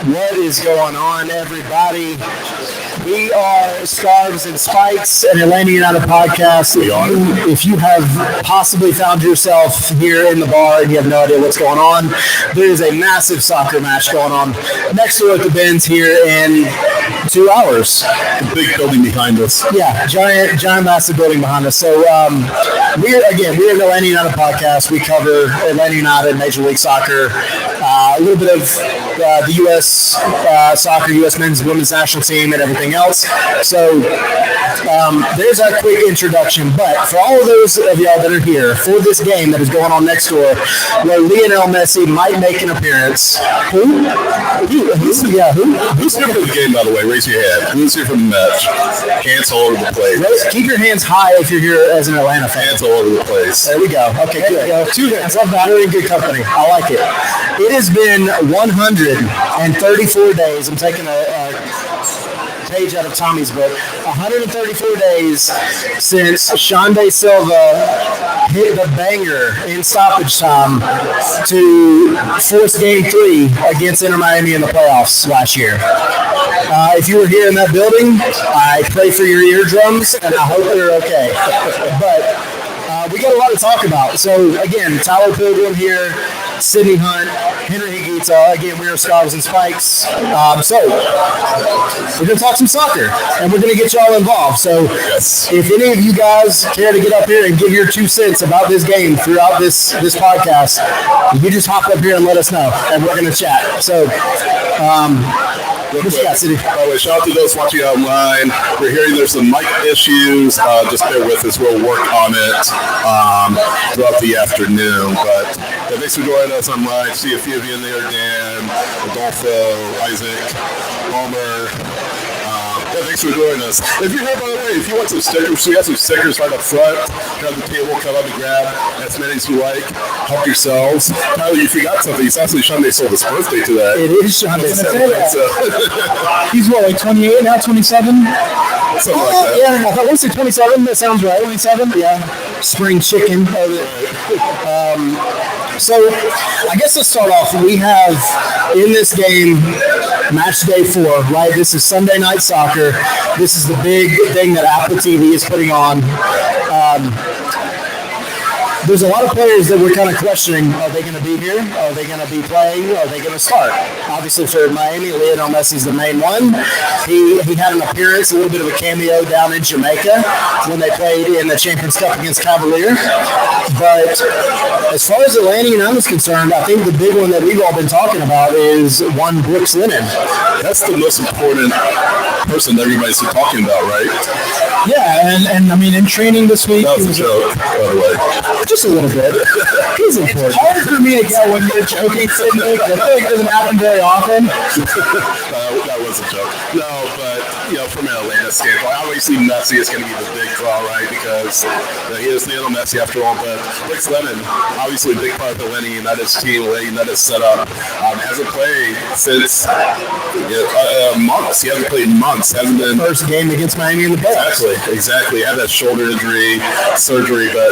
What is going on, everybody? We are Scarves and Spikes, an Atlanta United podcast. If you have possibly found yourself here in the bar and you have no idea what's going on, there is a massive soccer match going on next door at the Benz here in 2 hours. Big building behind us. Yeah, giant, massive building behind us. So we're an Atlanta United podcast. We cover Atlanta United, Major League Soccer, a little bit of the U.S. Soccer, U.S. men's and women's national team, and everything else. So there's our quick introduction. But for all of those of y'all that are here for this game that is going on next door, where Lionel Messi might make an appearance. Who's here for the game, by the way? Raise your hand. Who's here for the match? Hands all over the place. Keep your hands high if you're here as an Atlanta fan. Hands all over the place. There we go. Okay, good. 2 hands. We're in good company. I like it. It has been 134 days. I'm taking a page out of Tommy's book. 134 days since Xande Silva hit the banger in stoppage time to force Game 3 against Inter Miami in the playoffs last year. If you were here in that building, I pray for your eardrums, and I hope they're okay. But we got a lot to talk about. So, again, Tyler Pilgrim here, Sydney Hunt, Henry Higuita. Again, we are Scarves and Spikes. So, we're going to talk some soccer, and we're going to get y'all involved. So, if any of you guys care to get up here and give your 2 cents about this game throughout this podcast, you just hop up here and let us know, and we're going to chat. So, By the way, shout out to those watching online. We're hearing there's some mic issues. Just bear with us. We'll work on it throughout the afternoon. But thanks for joining us online. See a few of you in there: Dan, Adolfo, Isaac, Homer. Thanks for joining us. If you're here, by the way, if you want some stickers, we have some stickers right up front. Grab the table, come up and grab as many as you like. Help yourselves. Tyler, you forgot something. It's actually Xande Silva's birthday today. It is Xande Silva. He's what, like 28 now, 27? Something like that. Yeah, I thought once 27, that sounds right. 27? Yeah. Spring chicken. So, I guess let's start off. We have, in this game, match day 4, right? This is Sunday Night Soccer. This is the big thing that Apple TV is putting on. There's a lot of players that we're kind of questioning. Are they going to be here? Are they going to be playing? Are they going to start? Obviously, for Miami, Lionel Messi's the main one. He had an appearance, a little bit of a cameo down in Jamaica when they played in the Champions Cup against Cavalier. But as far as Atlanta United is concerned, I think the big one that we've all been talking about is one Brooks Lennon. That's the most important person that everybody's been talking about, right? Yeah, and I mean, in training this week... That was a joke, by the way. Just a little bit. He's important. It's hard for me to get when you're joking, Sydney, because I feel like it doesn't happen very often. That was a joke. No, but, from an Atlanta standpoint, obviously Messi is going to be the big draw, right? Because he is Lionel Messi after all, but Brooks Lennon, obviously a big part of Atlanta United's team, Atlanta United's setup, hasn't played since months. He hasn't played in months. Hasn't been... First game against Miami in the playoffs. Exactly. Had that shoulder injury, surgery, but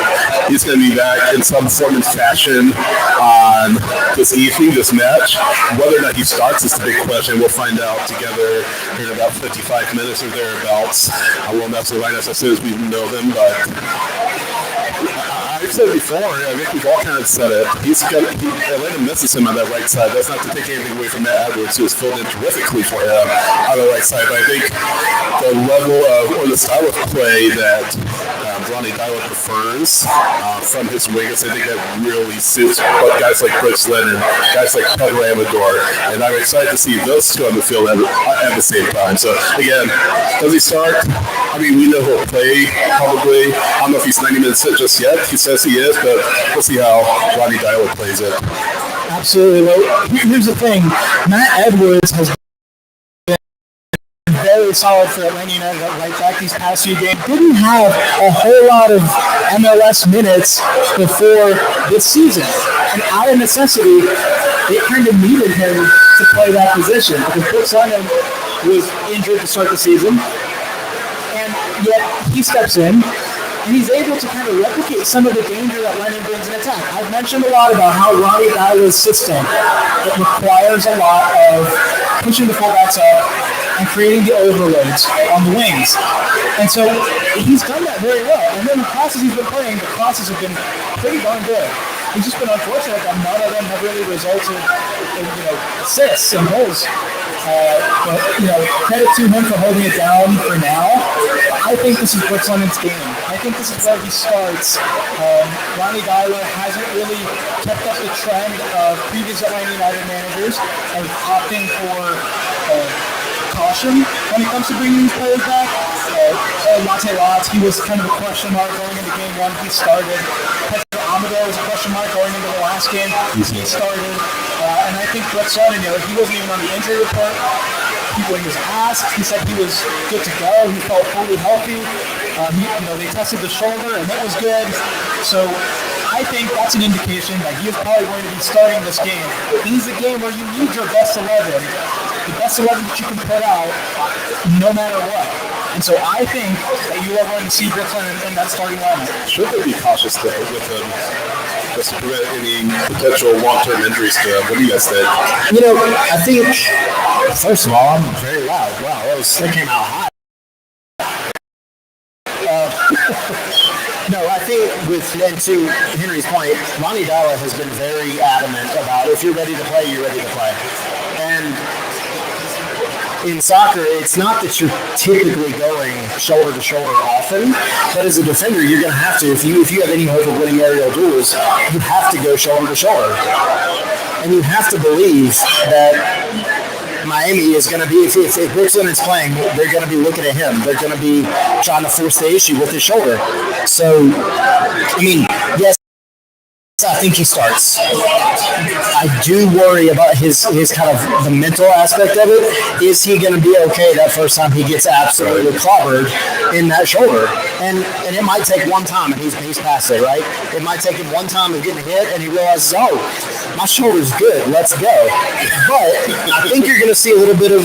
he's going to be back in some form and fashion on this evening, this match. Whether or not he starts is the big question. We'll find out together in about 55 minutes or thereabouts. We'll announce the lineups as soon as we know them, but I've said it before, I think we've all kind of said it. Atlanta misses him on that right side. That's not to take anything away from Matt Edwards, who has filled in terrifically for him on the right side. But I think the level of, or the style of play that Ronnie Dylan prefers from his wingers, I think that really suits guys like Brooks Lennon, guys like Pedro Amador, and I'm excited to see those two on the field at the same time. So again, does he start? I mean, we know he'll play probably. I don't know if he's 90 minutes in just yet. He says he is, but we'll see how Ronnie Dylan plays it. Absolutely. Well, here's the thing. Matt Edwards has been very solid for Atlanta United at right back these past few games. Didn't have a whole lot of MLS minutes before this season. And out of necessity, they kind of needed him to play that position because Brooks Lennon was injured to start the season. And yet he steps in and he's able to kind of replicate some of the danger that Lennon brings in attack. I've mentioned a lot about how Ronnie Dyla's system, it requires a lot of pushing the fullbacks up and creating the overloads on the wings. And so he's done that very well. And then the classes he's been playing, the classes have been pretty darn good. It's just been unfortunate that none of them have really resulted in assists and goals. But credit to him for holding it down for now. I think this is Brooks London's game. I think this is where he starts. Ronnie Dyler hasn't really kept up the trend of previous Atlanta United managers of opting for caution when it comes to bringing these players back. Latte Lots, he was kind of a question mark going into game one. He started. Pedro Amador was a question mark going into the last game. He started. And I think Brooks London, he wasn't even on the injury report. When he was asked, he said he was good to go. He felt fully healthy. They tested the shoulder, and it was good. So I think that's an indication that he is probably going to be starting this game. This is a game where you need your best 11, the best 11 that you can put out, no matter what. And so I think that you are going to see Brooks London in that starting lineup. Should they be cautious though with him? Just to prevent any potential long-term injuries to him. What do you guys think? I think, first of all, I'm very loud. Wow, that came out hot. No, I think and to Henry's point, Ronnie Dyler has been very adamant about if you're ready to play, you're ready to play. And in soccer, it's not that you're typically going shoulder to shoulder often, but as a defender, you're going to have to. If you have any hope of winning aerial duels, you have to go shoulder to shoulder, and you have to believe that Miami is going to be. If Brooks London's playing, they're going to be looking at him. They're going to be trying to force the issue with his shoulder. So, yes. I think he starts. I do worry about his kind of the mental aspect of it. Is he going to be okay that first time he gets absolutely clobbered in that shoulder? And it might take one time and he's past it, right? It might take him one time of getting hit and he realizes, oh, my shoulder's good, let's go. But I think you're going to see a little bit of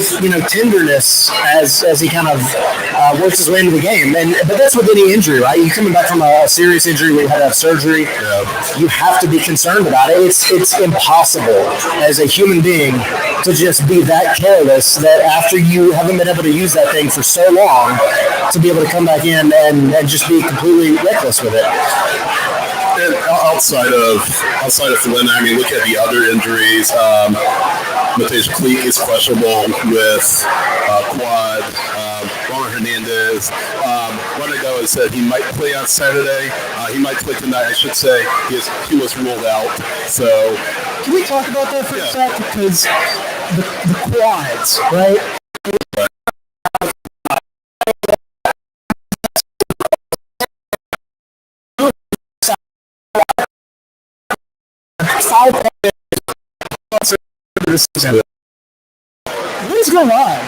tenderness as he kind of works his way into the game. But that's with any injury, right? You're coming back from a serious injury where you had to have surgery. Yeah. You have to be concerned about it. It's impossible as a human being to just be that careless that after you haven't been able to use that thing for so long to be able to come back in and just be completely reckless with it. And outside of Philemon, look at the other injuries. Matej Cleek is questionable with quad. Ronald Hernandez. Ronaldo has said he might play on Saturday. He might play tonight, I should say. He was ruled out. So, can we talk about that for a sec? Because the quads, right? What is going on?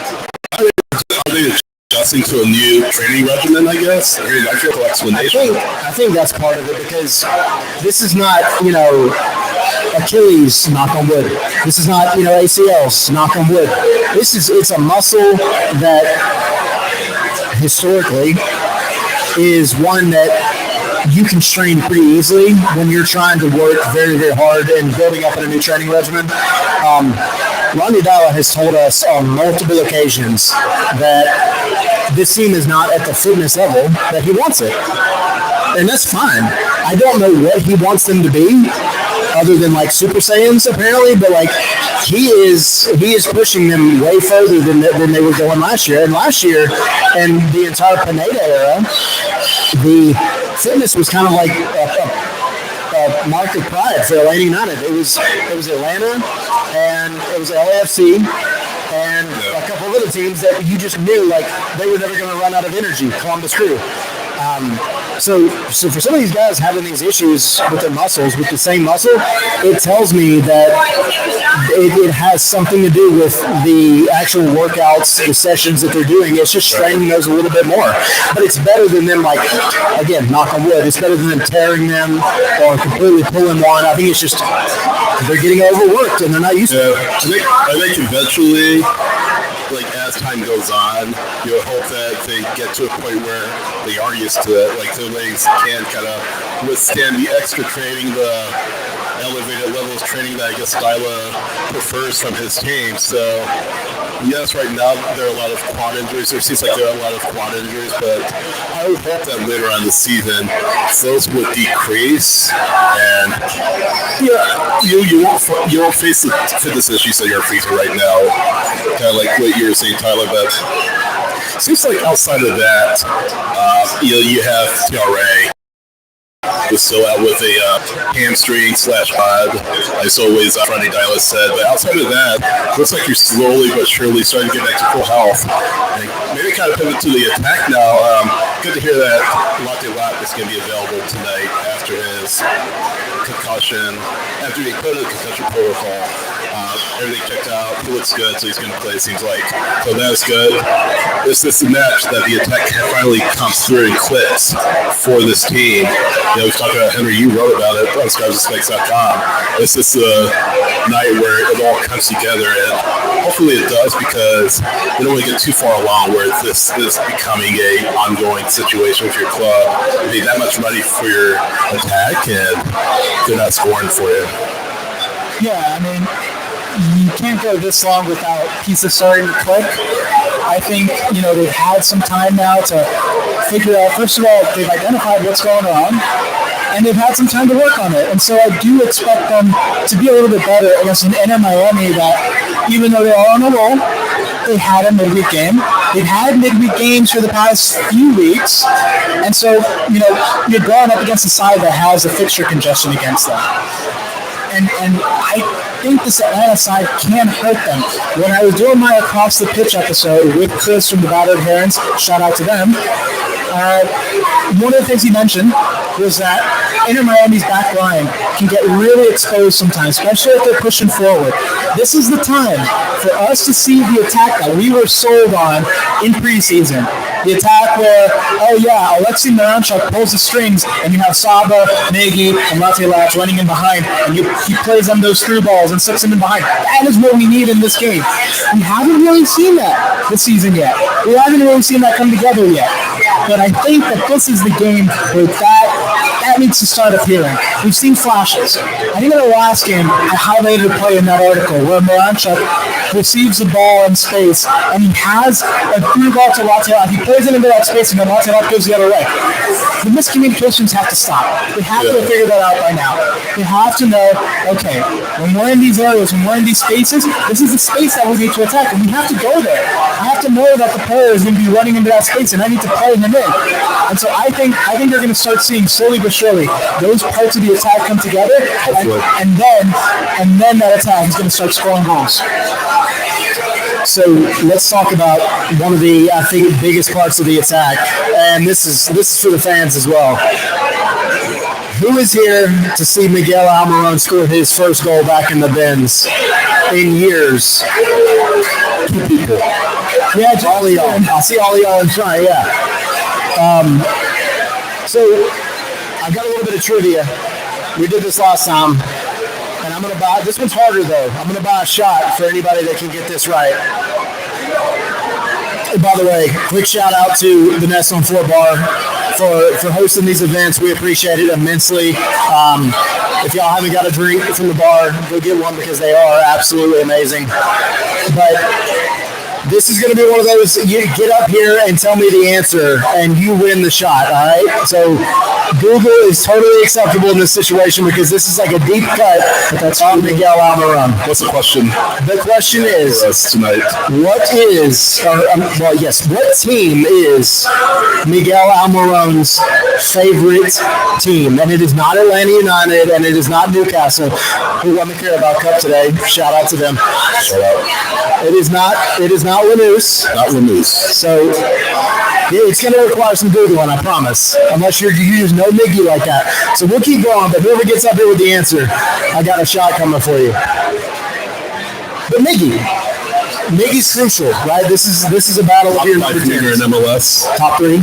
Are they adjusting to a new training regimen, I guess? I feel like explanation. I think that's part of it because this is not, Achilles, knock on wood. This is not, ACLs, knock on wood. It's a muscle that historically is one that you can strain pretty easily when you're trying to work very, very hard and building up in a new training regimen. Ronnie Dyler has told us on multiple occasions that this team is not at the fitness level that he wants it. And that's fine. I don't know what he wants them to be other than like Super Saiyans apparently, but like he is pushing them way further than they were going last year. And last year and the entire Pineda era, the fitness was kind of like a mark of pride for Atlanta United. It was Atlanta and it was LAFC and a couple of other teams that you just knew like they were never going to run out of energy. Columbus Crew. So for some of these guys having these issues with their muscles, with the same muscle, it tells me that it has something to do with the actual workouts, the sessions that they're doing. It's just straining those a little bit more. But it's better than them, like, again, knock on wood, it's better than them tearing them or completely pulling one. I think it's just they're getting overworked and they're not used to it. I think eventually, like as as time goes on, you hope that they get to a point where they are used to it. Like the legs can kind of withstand the extra training, the elevated levels training that I guess Styla prefers from his team. So yes, right now there are a lot of quad injuries. There seems like there are a lot of quad injuries, but I would hope that later on in the season those would decrease, and you won't face the fitness issues that you're facing right now. Kind of like what you were saying, Tyler. But seems like outside of that, you have TRA. Was still out with a hamstring/quad, as always Friday Dylas said. But outside of that, looks like you're slowly but surely starting to get back to full health. And maybe kind of pivot to the attack now. Good to hear that Latte Lap is going to be available tonight after his concussion, after he put in the concussion protocol. Everything checked out. He looks good, so he's going to play, it seems like. So that's good. It's this match that the attack finally comes through and clicks for this team. We've talked about Henry. You wrote about it on scarvesandspikes.com. It's just a night where it all comes together, and hopefully it does, because you don't want to get too far along where this is becoming a ongoing situation with your club. Be that much ready for your attack, and they're not scoring for you. Yeah, I mean, you can't go this long without pieces starting to click. I think, they've had some time now to figure out, first of all, they've identified what's going on, and they've had some time to work on it. And so I do expect them to be a little bit better against an Inter Miami that, even though they are on a roll, they had a midweek game. They've had midweek games for the past few weeks. And so, you're going up against a side that has a fixture congestion against them. And I think this Atlanta side can hurt them. When I was doing my Across the Pitch episode with Chris from the Battered Herons, shout out to them, one of the things he mentioned was that Inter Miami's back line can get really exposed sometimes, especially if they're pushing forward. This is the time for us to see the attack that we were sold on in preseason. The attack where, Alexei Miranchuk pulls the strings, and you have Saba, Nagy, and Latte Latch running in behind, and he plays them those through balls and slips them in behind. That is what we need in this game. We haven't really seen that this season yet. We haven't really seen that come together yet. But I think that this is the game where that needs to start appearing. We've seen flashes. I think in the last game, I highlighted a play in that article where Miranchuk receives the ball in space, and he has a through ball to Latte Latch. He plays it into that space, and then Latte Latch goes the other way. The miscommunications have to stop. They have to figure that out by now. They have to know, okay, when we're in these areas, when we're in these spaces, this is the space that we need to attack, and we have to go there. I have to know that the player is going to be running into that space, and I need to play him in. And so I think they're going to start seeing slowly but surely those parts of the attack come together, and then that attack is going to start scoring goals. So let's talk about one of the, I think, biggest parts of the attack, and this is for the fans as well. Who is here to see Miguel Almiron score his first goal back in the Benz in years? 2 people. Yeah, all of y'all. I see all of y'all in front, yeah. So I've got a little bit of trivia. We did this last time. And I'm going to buy, this one's harder though. I'm going to buy a shot for anybody that can get this right. And by the way, quick shout out to the Nest on Floor Bar for hosting these events. We appreciate it immensely. If y'all haven't got a drink from the bar, go get one because they are absolutely amazing. But this is going to be one of those, you get up here and tell me the answer and you win the shot, all right? So Google is totally acceptable in this situation because this is like a deep cut on Miguel Almiron. What's the question? The question is, for us tonight, what team is Miguel Almiron's favorite team? And it is not Atlanta United, and it is not Newcastle, who won the Carabao Cup today. Shout out to them. Shout out. It is not Lanús. Not Lanús. So it's going to require some Googling, I promise. Unless you use no Miggy like that. So we'll keep going, but whoever gets up here with the answer, I got a shot coming for you. But Miggy's crucial, right? This is a battle of your number 10s. in MLS. Top three.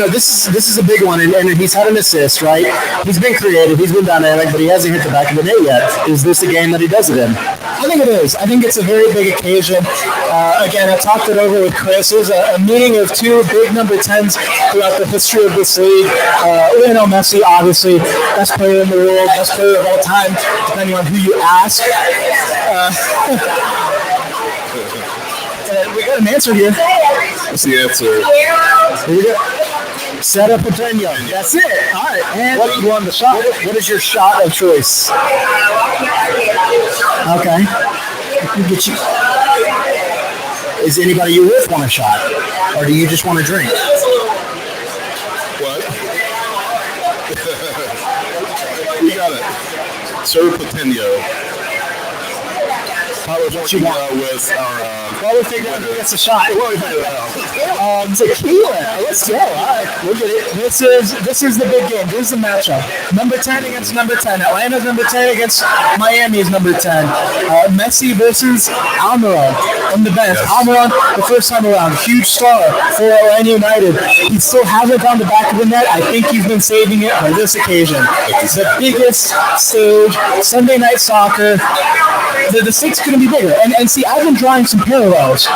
This is a big one, and he's had an assist, right? He's been creative, he's been dynamic, but he hasn't hit the back of the net yet. Is this a game that he does it in? I think it is. I think it's a very big occasion. Again, I talked it over with Chris. It was a meeting of two big number 10s throughout the history of this league. Lionel Messi, obviously, best player in the world, best player of all time, depending on who you ask. We got an answer here. What's the answer? Here you go. Set up Petunia. That's it. All right. And what you want the shot? What is your shot of choice? Okay. You get you. Is anybody you with want a shot, or do you just want to drink? What? We got it. Serve Petunia. What you want with our well, we'll figure out who gets a shot. Tequila. Let's go. All right, we'll get it. This is the big game. This is the matchup. Number 10 against number 10. Atlanta's number 10 against Miami's number 10. Messi versus Almiron on the bench. Yes. Almiron, the first time around, huge star for Atlanta United. He still hasn't found the back of the net. I think he's been saving it for this occasion. The biggest stage, Sunday night soccer. The stakes couldn't be bigger. And see, I've been drawing some parallels.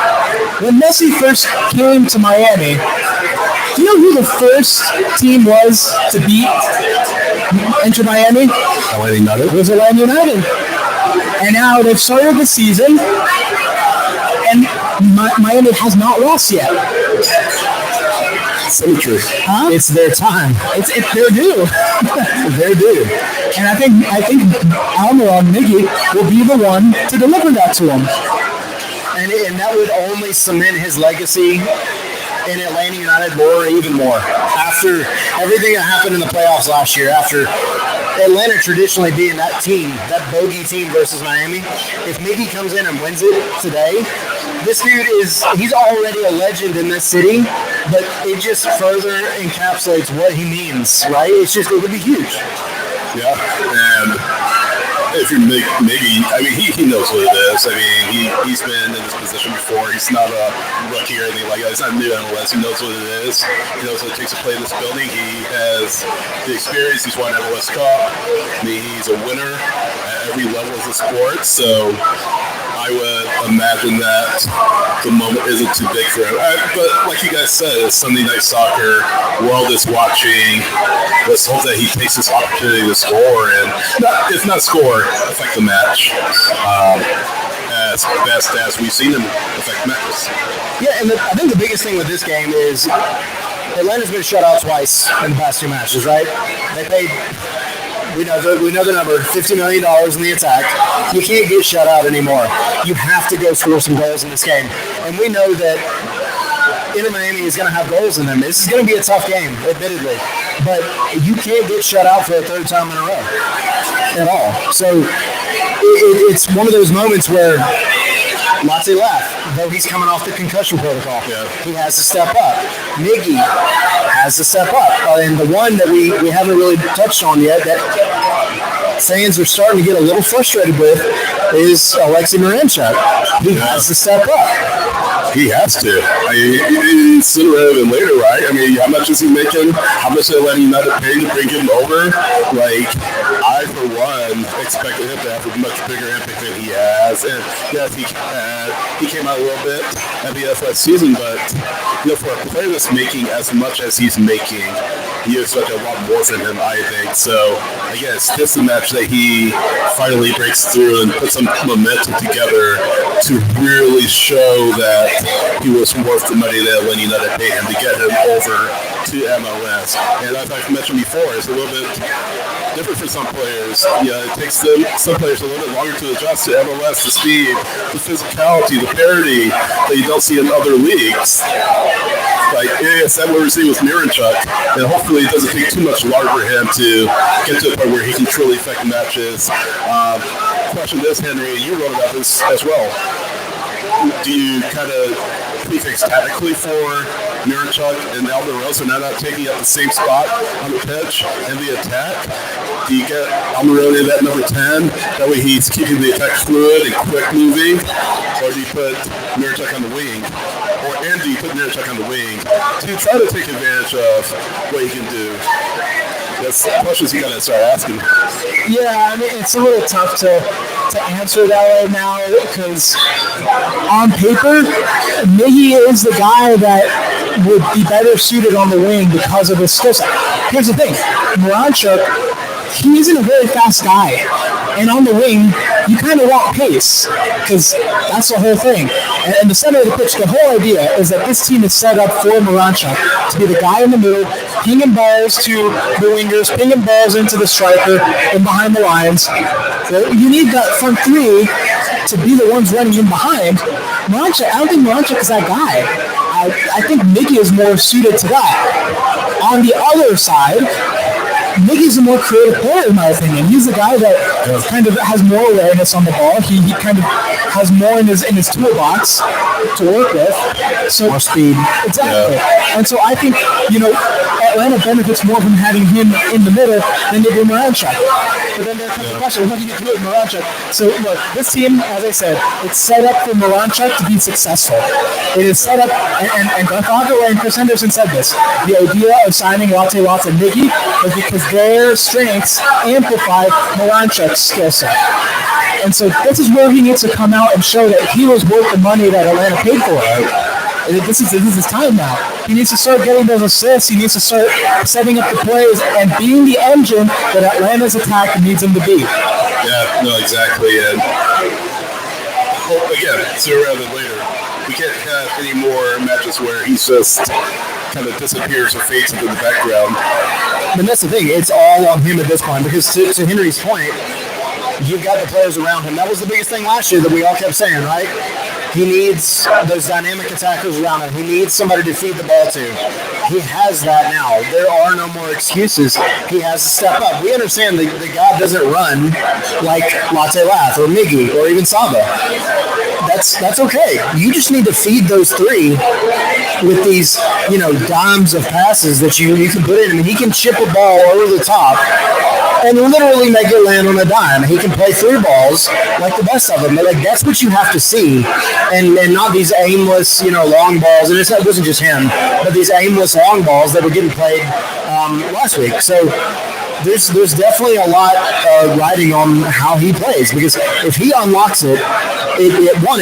When Messi first came to Miami, do you know who the first team was to beat Inter Miami? Atlanta United. It was Atlanta United. And now they've started the season, and Miami has not lost yet. Symmetry. Huh? It's their time. It's their due. They're due. And I think Almiron Miggy will be the one to deliver that to him. And that would only cement his legacy in Atlanta United even more. After everything that happened in the playoffs last year, after Atlanta traditionally being that team, that bogey team versus Miami, if Miggy comes in and wins it today, this dude he's already a legend in this city, but it just further encapsulates what he means, right? It would be huge. Yeah, and if you're Miggy, I mean, he knows what it is. I mean, he's been in this position before. He's not a rookie or anything like that. He's not new to MLS. He knows what it is. He knows what it takes to play in this building. He has the experience. He's won MLS Cup. I mean, he's a winner at every level of the sport. So I would imagine that the moment isn't too big for him. But like you guys said, it's Sunday night soccer. World is watching. Let's hope that he takes this opportunity to score and, if not score, affect the match. As best as we've seen him affect matches. Yeah, and I think the biggest thing with this game is Atlanta's been shut out twice in the past two matches, right? They paid. We know the number, $50 million in the attack. You can't get shut out anymore. You have to go score some goals in this game. And we know that Inter Miami is going to have goals in them. This is going to be a tough game, admittedly. But you can't get shut out for a third time in a row at all. So it's one of those moments where Latte laugh, though he's coming off the concussion protocol. Yeah. He has to step up. Miggy has to step up. And the one that we haven't really touched on yet that fans are starting to get a little frustrated with is Alexei Miranchuk. He has to step up. He has to. I mean, sooner rather than later, right? I mean, how much is he making? How much are they letting United pay to bring him over? Like, I, for one, expected him to have a much bigger impact than he has. And yes, he came out a little bit at the last season, but for a player that's making as much as he's making, you expect a lot more from him, I think. So, I guess this is a match that he finally breaks through and puts some momentum together to really show that he was worth the money that Atlanta United paid him to get him over to MLS. And as I've mentioned before, it's a little bit different for some players. Yeah, it takes some players a little bit longer to adjust to MLS, the speed, the physicality, the parity that you don't see in other leagues. Like, yes, that what we're seeing with Miranchuk, and hopefully it doesn't take too much longer for him to get to a point where he can truly affect matches. Question this, Henry, you wrote about this as well. Do you kind of prefix tactically for Miranchuk and Almiron, so now not taking up the same spot on the pitch and the attack? Do you get Almiron in that number 10? That way he's keeping the attack fluid and quick moving? Or do you put Miranchuk on the wing? Do you put Miranchuk on the wing to try to take advantage of what he can do? That's questions you gotta start asking. Yeah, I mean, it's a little tough to answer that right now because on paper, Miggy is the guy that would be better suited on the wing because of his skill set. Here's the thing, Moranchuk, he isn't a very fast guy. And on the wing, you kind of want pace because that's the whole thing. And the center of the pitch, the whole idea is that this team is set up for Moranchuk to be the guy in the middle, pinging balls to the wingers, pinging balls into the striker and behind the lines. So you need that front three to be the ones running in behind. Moranchuk, I don't think Moranchuk is that guy. I think Miggy is more suited to that. On the other side, Miggy's a more creative player in my opinion. He's the guy that kind of has more awareness on the ball. He kind of has more in his toolbox to work with. So more speed. Exactly. Yeah. And so I think, Atlanta benefits more from having him in the middle than they do Moranchuk. But then there comes the question, what do you do with Moranchuk? So look, this team, as I said, it's set up for Moranchuk to be successful. It is set up, and Gonzaga and Chris Henderson said this, the idea of signing Latte Lots and Miggy was because their strengths amplify Moranchuk's skill set. And so this is where he needs to come out and show that he was worth the money that Atlanta paid for him. This is his time now. He needs to start getting those assists. He needs to start setting up the plays and being the engine that Atlanta's attack needs him to be. Yeah, no, exactly. And again, sooner rather than later, we can't have any more matches where he's just kind of disappears or fades into the background. But that's the thing. It's all on him at this point because to Henry's point, you've got the players around him. That was the biggest thing last year that we all kept saying, right? He needs those dynamic attackers around him. He needs somebody to feed the ball to. He has that now. There are no more excuses. He has to step up. We understand the guy doesn't run like Latte Lath or Miggy or even Saba. That's okay. You just need to feed those three with these, dimes of passes that you can put in. I mean, he can chip a ball over the top and literally make it land on a dime. He can play through balls like the best of them. But that's what you have to see, and not these aimless, long balls. And it wasn't just him, but these aimless long balls that were getting played last week. So there's definitely a lot riding on how he plays because if he unlocks it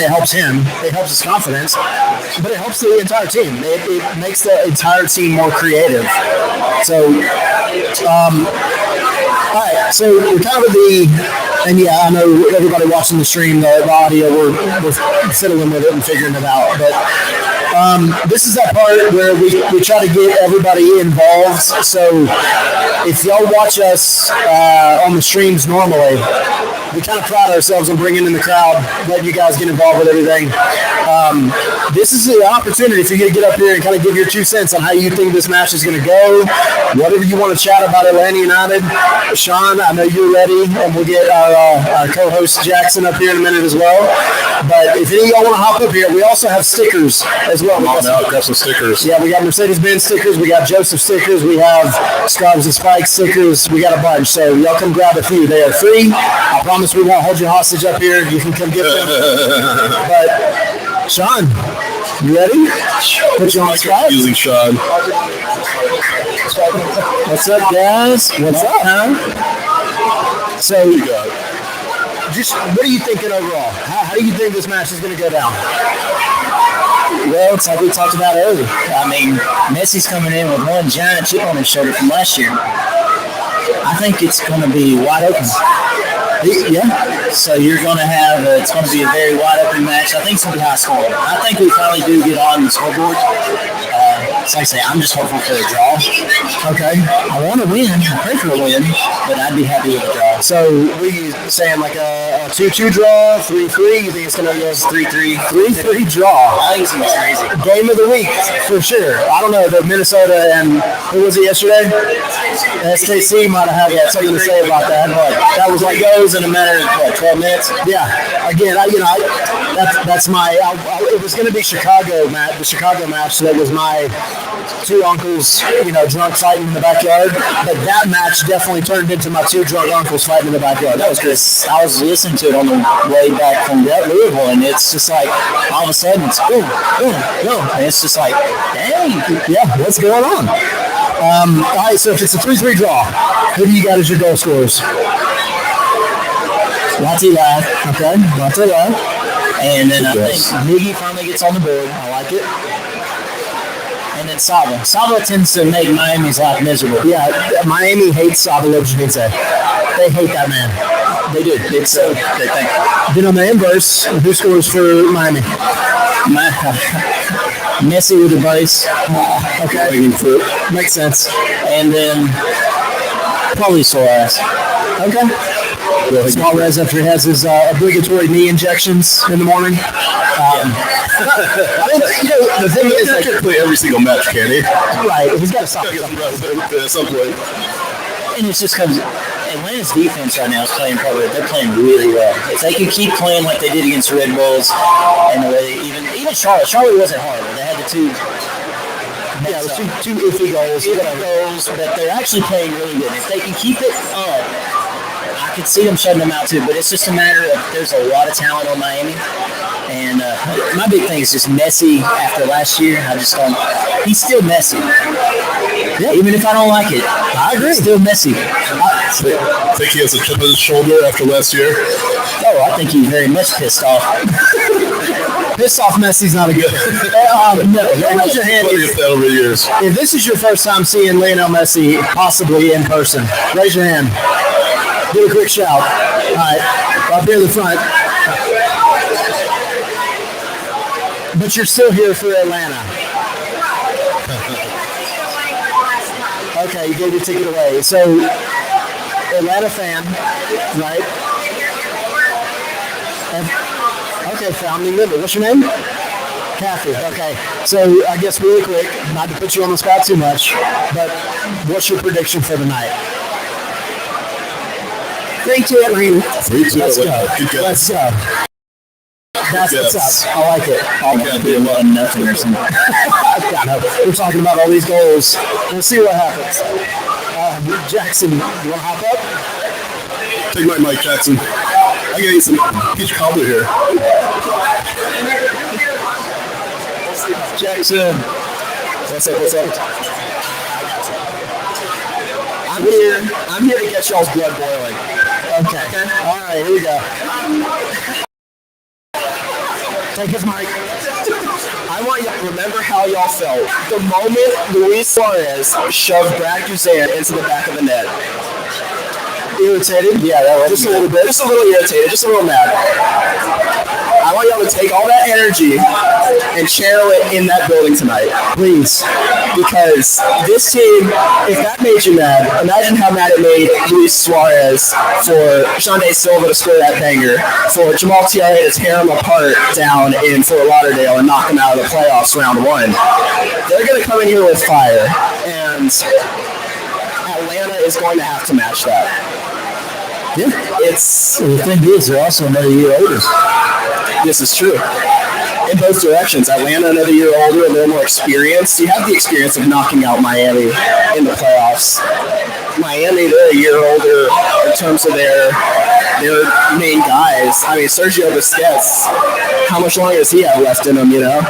helps him. It helps his confidence, but it helps the entire team. It makes the entire team more creative. So, all right. So we're kind of and yeah, I know everybody watching the stream, the audio, we're fiddling with it and figuring it out, but. This is that part where we try to get everybody involved. So if y'all watch us on the streams normally, we kind of pride ourselves on bringing in the crowd, letting you guys get involved with everything. This is the opportunity for you to get up here and kind of give your 2 cents on how you think this match is going to go. Whatever you want to chat about Atlanta United. Sean, I know you're ready, and we'll get our co-host Jackson up here in a minute as well. But if any of y'all want to hop up here, we also have stickers as well. Got some stickers. Yeah, we got Mercedes-Benz stickers. We got Joseph stickers. We have Scarves and Spikes stickers. We got a bunch. So y'all come grab a few. They are free. I promise we won't hold you hostage up here. You can come get them. But Sean, you ready? Put you on the spot. Using Sean. What's up, guys? What's up, huh? So, just what are you thinking overall? How do you think this match is going to go down? Well, it's like we talked about earlier. I mean, Messi's coming in with one giant chip on his shoulder from last year. I think it's going to be wide open. Yeah. So you're going to have, it's going to be a very wide open match. I think it's going to be high scoring. I think we finally do get on the scoreboard. So like I say, I'm just hopeful for a draw. Okay. I want to win. I pray for a win, but I'd be happy with a draw. So we saying like a 2-2 draw, 3-3? You think it's going to be a 3-3? 3-3 draw. I think it's going to be crazy. Game of the week, for sure. I don't know, the Minnesota and, who was it yesterday? SKC might have had something to say about that. But that was like goes in a matter of, 12 minutes? Yeah. Again, that's my, it was going to be the Chicago match, that was my two uncles, drunk fighting in the backyard. But that match definitely turned into my two drunk uncles fighting in the backyard. That was good. I was listening to it on the way back from Louisville, and it's just like, all of a sudden, it's boom, boom, boom. And it's just like, dang. Yeah, what's going on? All right, so if it's a 3-3 draw, who do you got as your goal scorers? Latila. Okay, Montella. And then I think Miggy finally gets on the board. I like it. And then Saba. Saba tends to make Miami's life miserable. Yeah, Miami hates Saba Lobjanidze. They hate that man. They do. It's so they think. Then on the inverse, who scores for Miami? Messi with the base. Okay, makes sense. And then probably Suarez. Okay. Suarez after he has his obligatory knee injections in the morning. The thing is, he can't play every single match, can he? Right, he's got to stop. At some point. And it's just because Atlanta's defense right now is playing they're playing really well. If they can keep playing like they did against Red Bulls, and the way even Charlotte wasn't horrible. They had the two iffy goals, but they're actually playing really good. If they can keep it up, I could see them shutting them out too. But it's just a matter of there's a lot of talent on Miami. And my big thing is just Messi after last year. I just don't. He's still Messi. Yeah, even if I don't like it, I agree. He's still Messi. Think he has a chip on his shoulder after last year? Oh, I think he's very much pissed off. Pissed off Messi's not a good. No, raise your hand if this is your first time seeing Lionel Messi, possibly in person. Raise your hand. Give a quick shout. All right, up here in the front. But you're still here for Atlanta. Okay, you gave your ticket away. So, Atlanta fan, right? Okay, founding member. What's your name? Kathy. Okay. So, I guess really quick, not to put you on the spot too much, but what's your prediction for the night? 3-2 Atlanta. 3-2 Let's go. Atlanta. Let's go. That's what's up. I like it. I'll be 11-0 or something. I know. We're talking about all these goals. We'll see what happens. Jackson, you want to hop up? Take my mic, Jackson. I gotta eat some peach cobbler here. Jackson. What's up? I'm here to get y'all's blood boiling. Okay. All right, here we go. Take his mic. I want you to remember how y'all felt the moment Luis Suarez shoved Brad Guzan into the back of the net. Irritated? Yeah, that was just a little bit. Just a little irritated. Just a little mad. I want y'all to take all that energy and channel it in that building tonight. Please. Because this team, if that made you mad, imagine how mad it made Luis Suarez for Shande Silva to score that banger, for Jamal Tiare to tear him apart down in Fort Lauderdale and knock him out of the playoffs round one. They're going to come in here with fire, and Atlanta is going to have to match that. Yeah. The thing is, they're also another year older. This is true. In both directions. Atlanta another year older, a little more experienced. You have the experience of knocking out Miami in the playoffs. Miami, they're a year older in terms of their main guys. I mean, Sergio Busquets, how much longer does he have left in him, you know?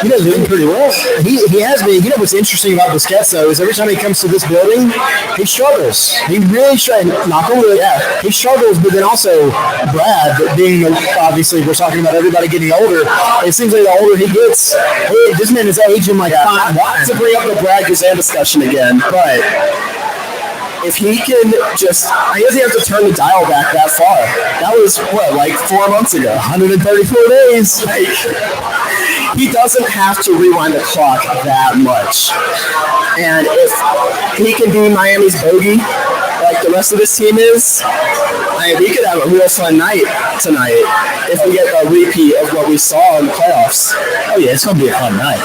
He's doing pretty well. He has been. You know what's interesting about Busquets, though, is every time he comes to this building, he struggles. He really struggles. Knock on wood. Yeah, he struggles, but then also Brad, being, obviously, we're talking about everybody getting older, it seems like the older he gets, this man is aging like fine wine. To bring up the Brad Guzan discussion again, but if he can just, he doesn't have to turn the dial back that far. That was, like 4 months ago? 134 days. Like, he doesn't have to rewind the clock that much. And if he can be Miami's bogey, like the rest of this team is, we could have a real fun night tonight if we get a repeat of what we saw in the playoffs. Oh yeah, it's going to be a fun night.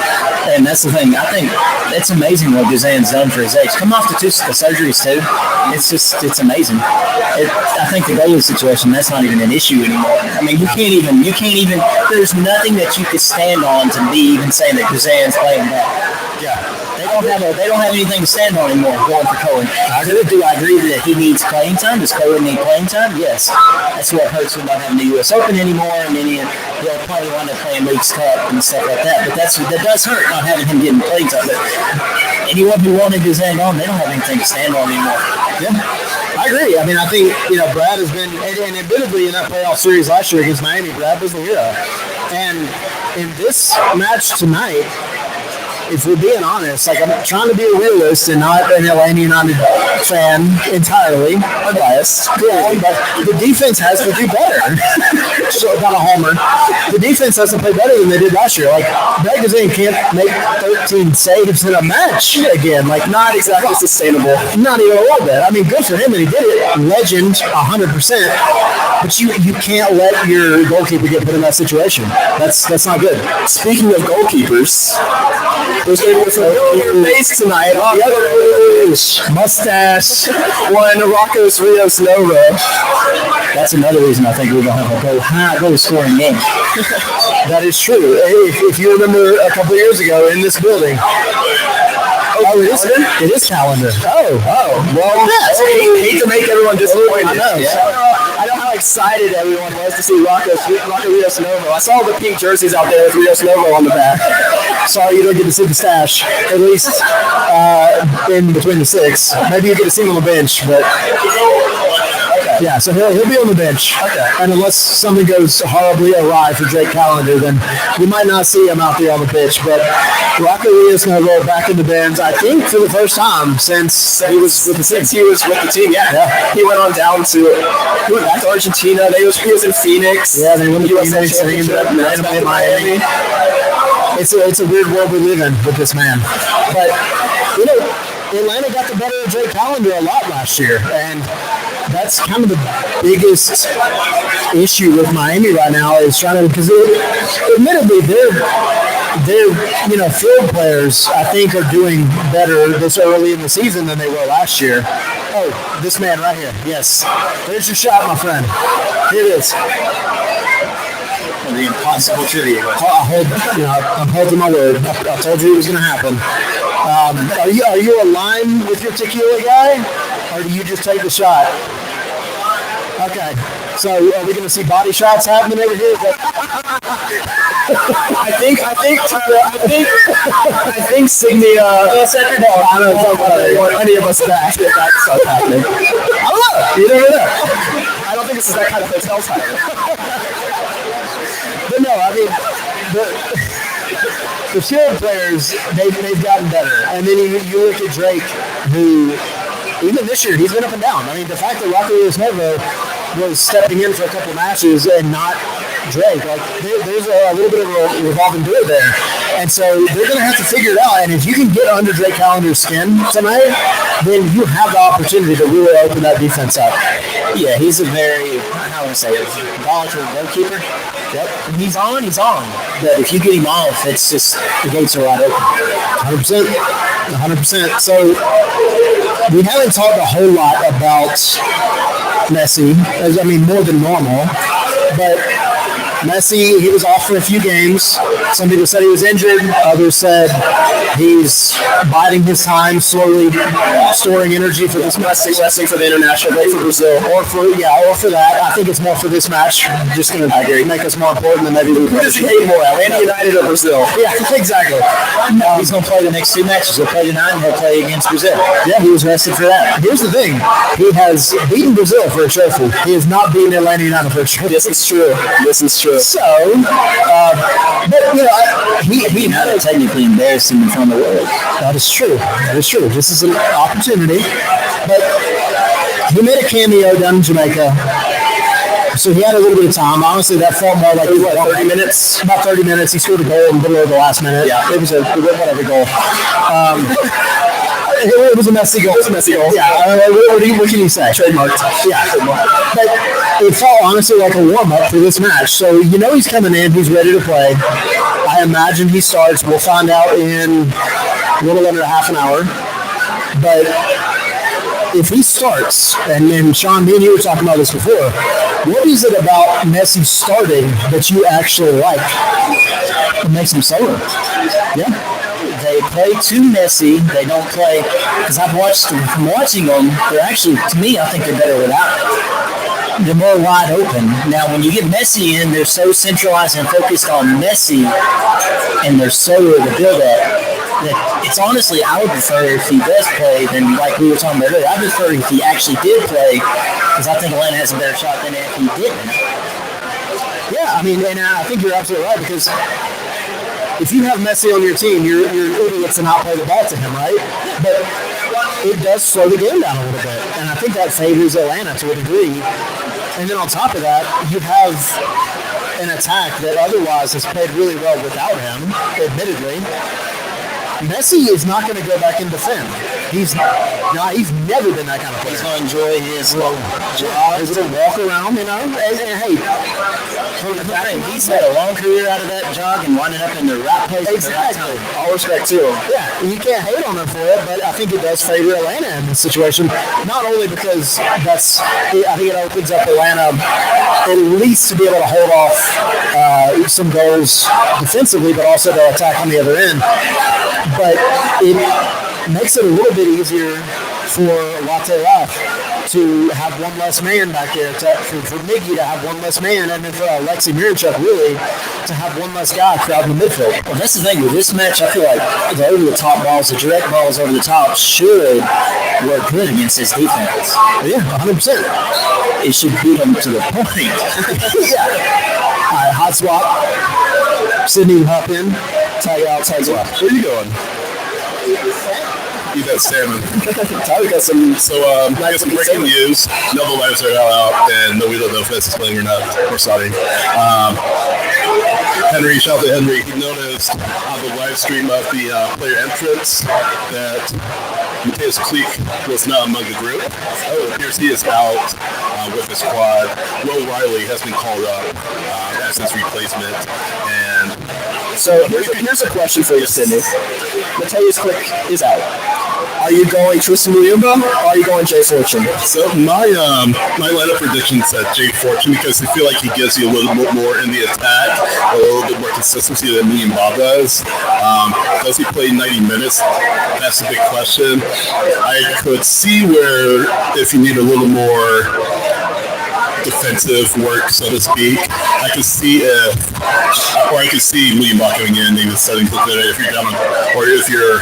And that's the thing. I think it's amazing what Guzan's done for his age. Come off the surgeries too. It's amazing. I think the goalie situation, that's not even an issue anymore. I mean, you can't even, there's nothing that you could stand on to be even saying that Guzan's playing bad. Yeah. they don't have anything to stand on anymore going for Cohen. Do I agree that he needs playing time? Does Cohen need playing time? Yes. That's what hurts him not having the U.S. Open anymore, and then he'll probably wind up playing Leagues Cup and stuff like that. But that does hurt not having him getting playing time. But anyone who wanted his hang on, they don't have anything to stand on anymore. Yeah, I agree. I mean, I think, Brad has been, and admittedly in that playoff series last year against Miami, Brad was the hero. And in this match tonight, if we're being honest, like I'm trying to be a realist and not an Atlanta United fan entirely, unbiased. Yeah, but the defense has to do better. So not a homer. The defense has to play better than they did last year. Like Brad Guzan can't make 13 saves in a match again. Like not exactly sustainable. Not even a little bit. I mean, good for him that he did it. Legend, 100%. But you can't let your goalkeeper get put in that situation. That's not good. Speaking of goalkeepers. There's going to be some your face tonight. The other mustache, one Rocco's Rios Nova. That's another reason I think we're going to have a high goal scoring game. That is true. If you remember a couple years ago in this building. Oh, it is calendar. Oh. Well, I hate to make everyone disappointed. I know how excited everyone was to see Rocco Rios Novo. I saw the pink jerseys out there with Rios Novo on the back. Sorry you don't get to see the stash, at least in between the six. Maybe you get to see him on the bench, but... Yeah, so he'll be on the bench. Okay. And unless something goes horribly awry for Drake Callender, then you might not see him out there on the pitch. But Rocco Rios Novo back in the bins, I think, for the first time since he was with the team. Yeah. He went on down back to Argentina. He was in Phoenix. Yeah, they went to Phoenix. They ended up in Miami. It's a weird world we live in with this man. But, Atlanta got the better of Drake Callender a lot last year, and that's kind of the biggest issue with Miami right now is trying to, because admittedly their field players I think are doing better this early in the season than they were last year. Oh, this man right here. Yes, there's your shot, my friend. Here it is. The impossible trivia. I'm holding my word. I told you it was going to happen. Are you aligned with your tequila guy, or do you just take the shot? Okay. So are we going to see body shots happening over here? I think Signia. I don't know any of us back if that stuff happening. I don't know. You never know. I don't think this is that kind of hotel style. But no, I mean, the field players, they've gotten better. And then you look at Drake, who, even this year, he's been up and down. I mean, the fact that Rocco Rios Novo was stepping in for a couple matches and not Drake, like, there's a little bit of a revolving door there. And so they're going to have to figure it out. And if you can get under Drake Callender's skin tonight, then you have the opportunity to really open that defense up. Yeah, he's a very, volatile goalkeeper. Yep. When he's on. But if you get him off, it's just, the gates are wide open. 100%. 100%. So we haven't talked a whole lot about Messi, more than normal. But Messi, he was off for a few games. Some people said he was injured. Others said he's biding his time, slowly storing energy for this match, resting for the international break for Brazil, or for that. I think it's more for this match. Just going to make us more important than maybe we. Who does he hate more, Atlanta United or Brazil? Yeah, exactly. He's going to play the next two matches. He'll play tonight and he'll play against Brazil. Yeah, he was rested for that. Here's the thing: he has beaten Brazil for a trophy. He has not beaten Atlanta United for a trophy. This is true. So, he not technically embarrassed him in front of the world. That is true. This is an opportunity. But he made a cameo down in Jamaica. So he had a little bit of time. Honestly, that felt more like 30 minutes. About 30 minutes. He scored a goal in the middle of the last minute. Yeah. It was a whatever goal. It was a messy goal. Yeah. What can you say? Trademarked. Yeah. But it felt honestly like a warm-up for this match. So he's coming in. He's ready to play. I imagine he starts. We'll find out in a little under half an hour. But if he starts, and Sean, me and you were talking about this before, what is it about Messi starting that you actually like? It makes him solar. Yeah. they play too messy. They don't play because I've watched from watching them. They're actually, to me, I think they're better without it. They're more wide open. Now, when you get Messi in, they're so centralized and focused on Messi, and they're so the build-up that it's honestly, I would prefer if he does play than like we were talking about earlier. I prefer if he actually did play because I think Atlanta has a better shot than if he didn't. Yeah, I mean, and I think you're absolutely right because if you have Messi on your team, you're idiots to not play the ball to him, right? But it does slow the game down a little bit, and I think that favors Atlanta to a degree. And then on top of that, you have an attack that otherwise has played really well without him, admittedly. Messi is not going to go back and defend. He's never been that kind of player. He's going to enjoy his little jog, his little walk around, and hey, he's had a long career out of that jog and winding up in the right place. Exactly. All respect to him. Yeah, you can't hate on him for it, but I think it does favor Atlanta in this situation. Not only because I think it opens up Atlanta at least to be able to hold off some goals defensively, but also to attack on the other end. But it makes it a little bit easier for Latte Life to have one less man back there, for Miggy to have one less man, and then for Alexi Mirachuk really to have one less guy crowding the midfield. Well, that's the thing with this match. I feel like the over-the-top balls, the direct balls over the top should work good against this defense. Yeah, 100%. It should beat them to the point. Yeah. All right, hot swap. Sydney will hop in. Tag out, tag swap. Where are you going? Eat that salmon. Tyler got some. So, I got some breaking news. No, the lives are out, and no, we don't know if Messi's playing or not. We're sorry. Henry, shout out to Henry. He noticed on the live stream of the player entrance that Mateus Cleek was not among the group. Oh, it appears he is out with his squad. Will Riley has been called up as his replacement, and so here's a question for you, Sydney. Mateus Cleek is out. Are you going Tristan Muyumba or are you going Jay Fortune? So my lineup prediction said Jay Fortune because I feel like he gives you a little bit more in the attack, a little bit more consistency than Muyumba does. Does he play 90 minutes? That's a big question. I could see where if you need a little more defensive work, so to speak, I could see Muyumba coming in, maybe setting the good if you're down, or if you're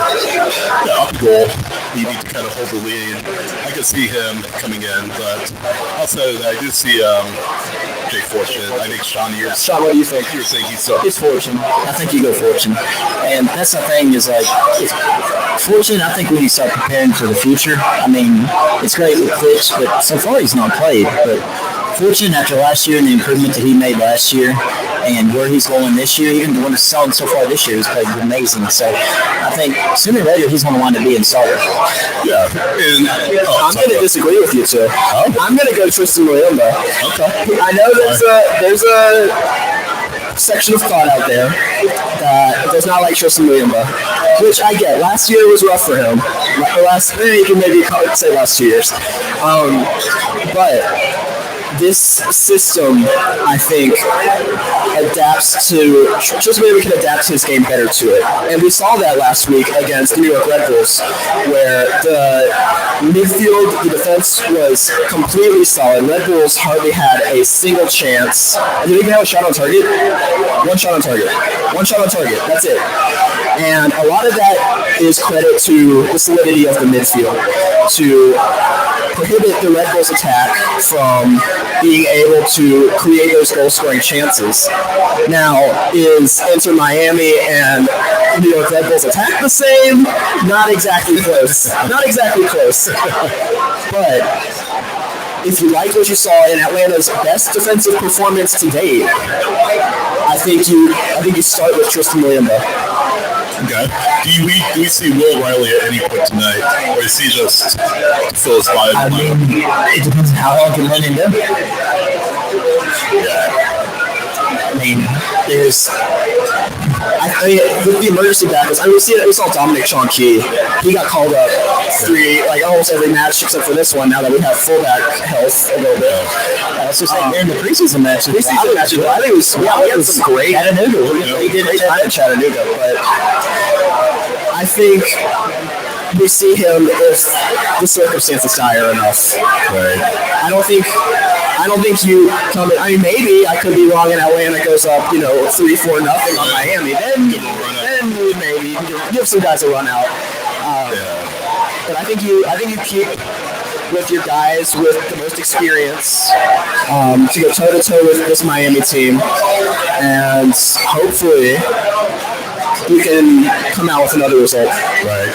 up goal, you need to kind of hold the lead. I could see him coming in, but outside of that, I do see Jay Fortune. I think Sean, what do you think? You're saying he's so. It's Fortune. I think you go Fortune. And that's the thing is like, Fortune, I think we need to start preparing for the future. I mean, it's great with Klitsch, but so far he's not played. But Fortune, after last year and the improvement that he made last year and where he's going this year, even the one that's selling so far this year has played amazing. So I think sooner or later he's going to wind up being solid. Yeah. And, I'm going to disagree with you, too. Oh? I'm going to go Tristan Muyumba. Okay. I know there's a section of thought out there that does not like Tristan Muyumba, which I get. Last year was rough for him. You can maybe say last 2 years. But this system, I think, adapts to just maybe we can adapt his game better to it. And we saw that last week against the New York Red Bulls, where the midfield, the defense was completely solid. Red Bulls hardly had a single chance. Did they even have a shot on target? One shot on target. One shot on target. That's it. And a lot of that is credit to the solidity of the midfield, to prohibit the Red Bulls attack from being able to create those goal-scoring chances. Now, is Inter Miami and New York Red Bulls attack the same? Not exactly close. Not exactly close. But if you like what you saw in Atlanta's best defensive performance to date, I think you start with Tristan Muyumba. Okay. Do we see Will Riley at any point tonight, or is he just fill his vibe? I mean, it depends on how long can Lennon do. Yeah. I mean, with the emergency backers, we saw Dominic Chonky. He got called up almost every match except for this one. Now that we have fullback health a little bit, it's just like during the preseason matches. I think it was great. Chattanooga. They did time in Chattanooga, but I I think we see him if the circumstances dire enough. Right. I don't think you come in. I mean, maybe I could be wrong, and Atlanta goes up, 3-4 nothing on Miami. Then maybe give some guys a run out. But I think you keep with your guys with the most experience to go toe to toe with this Miami team, and hopefully you can come out with another result. Right.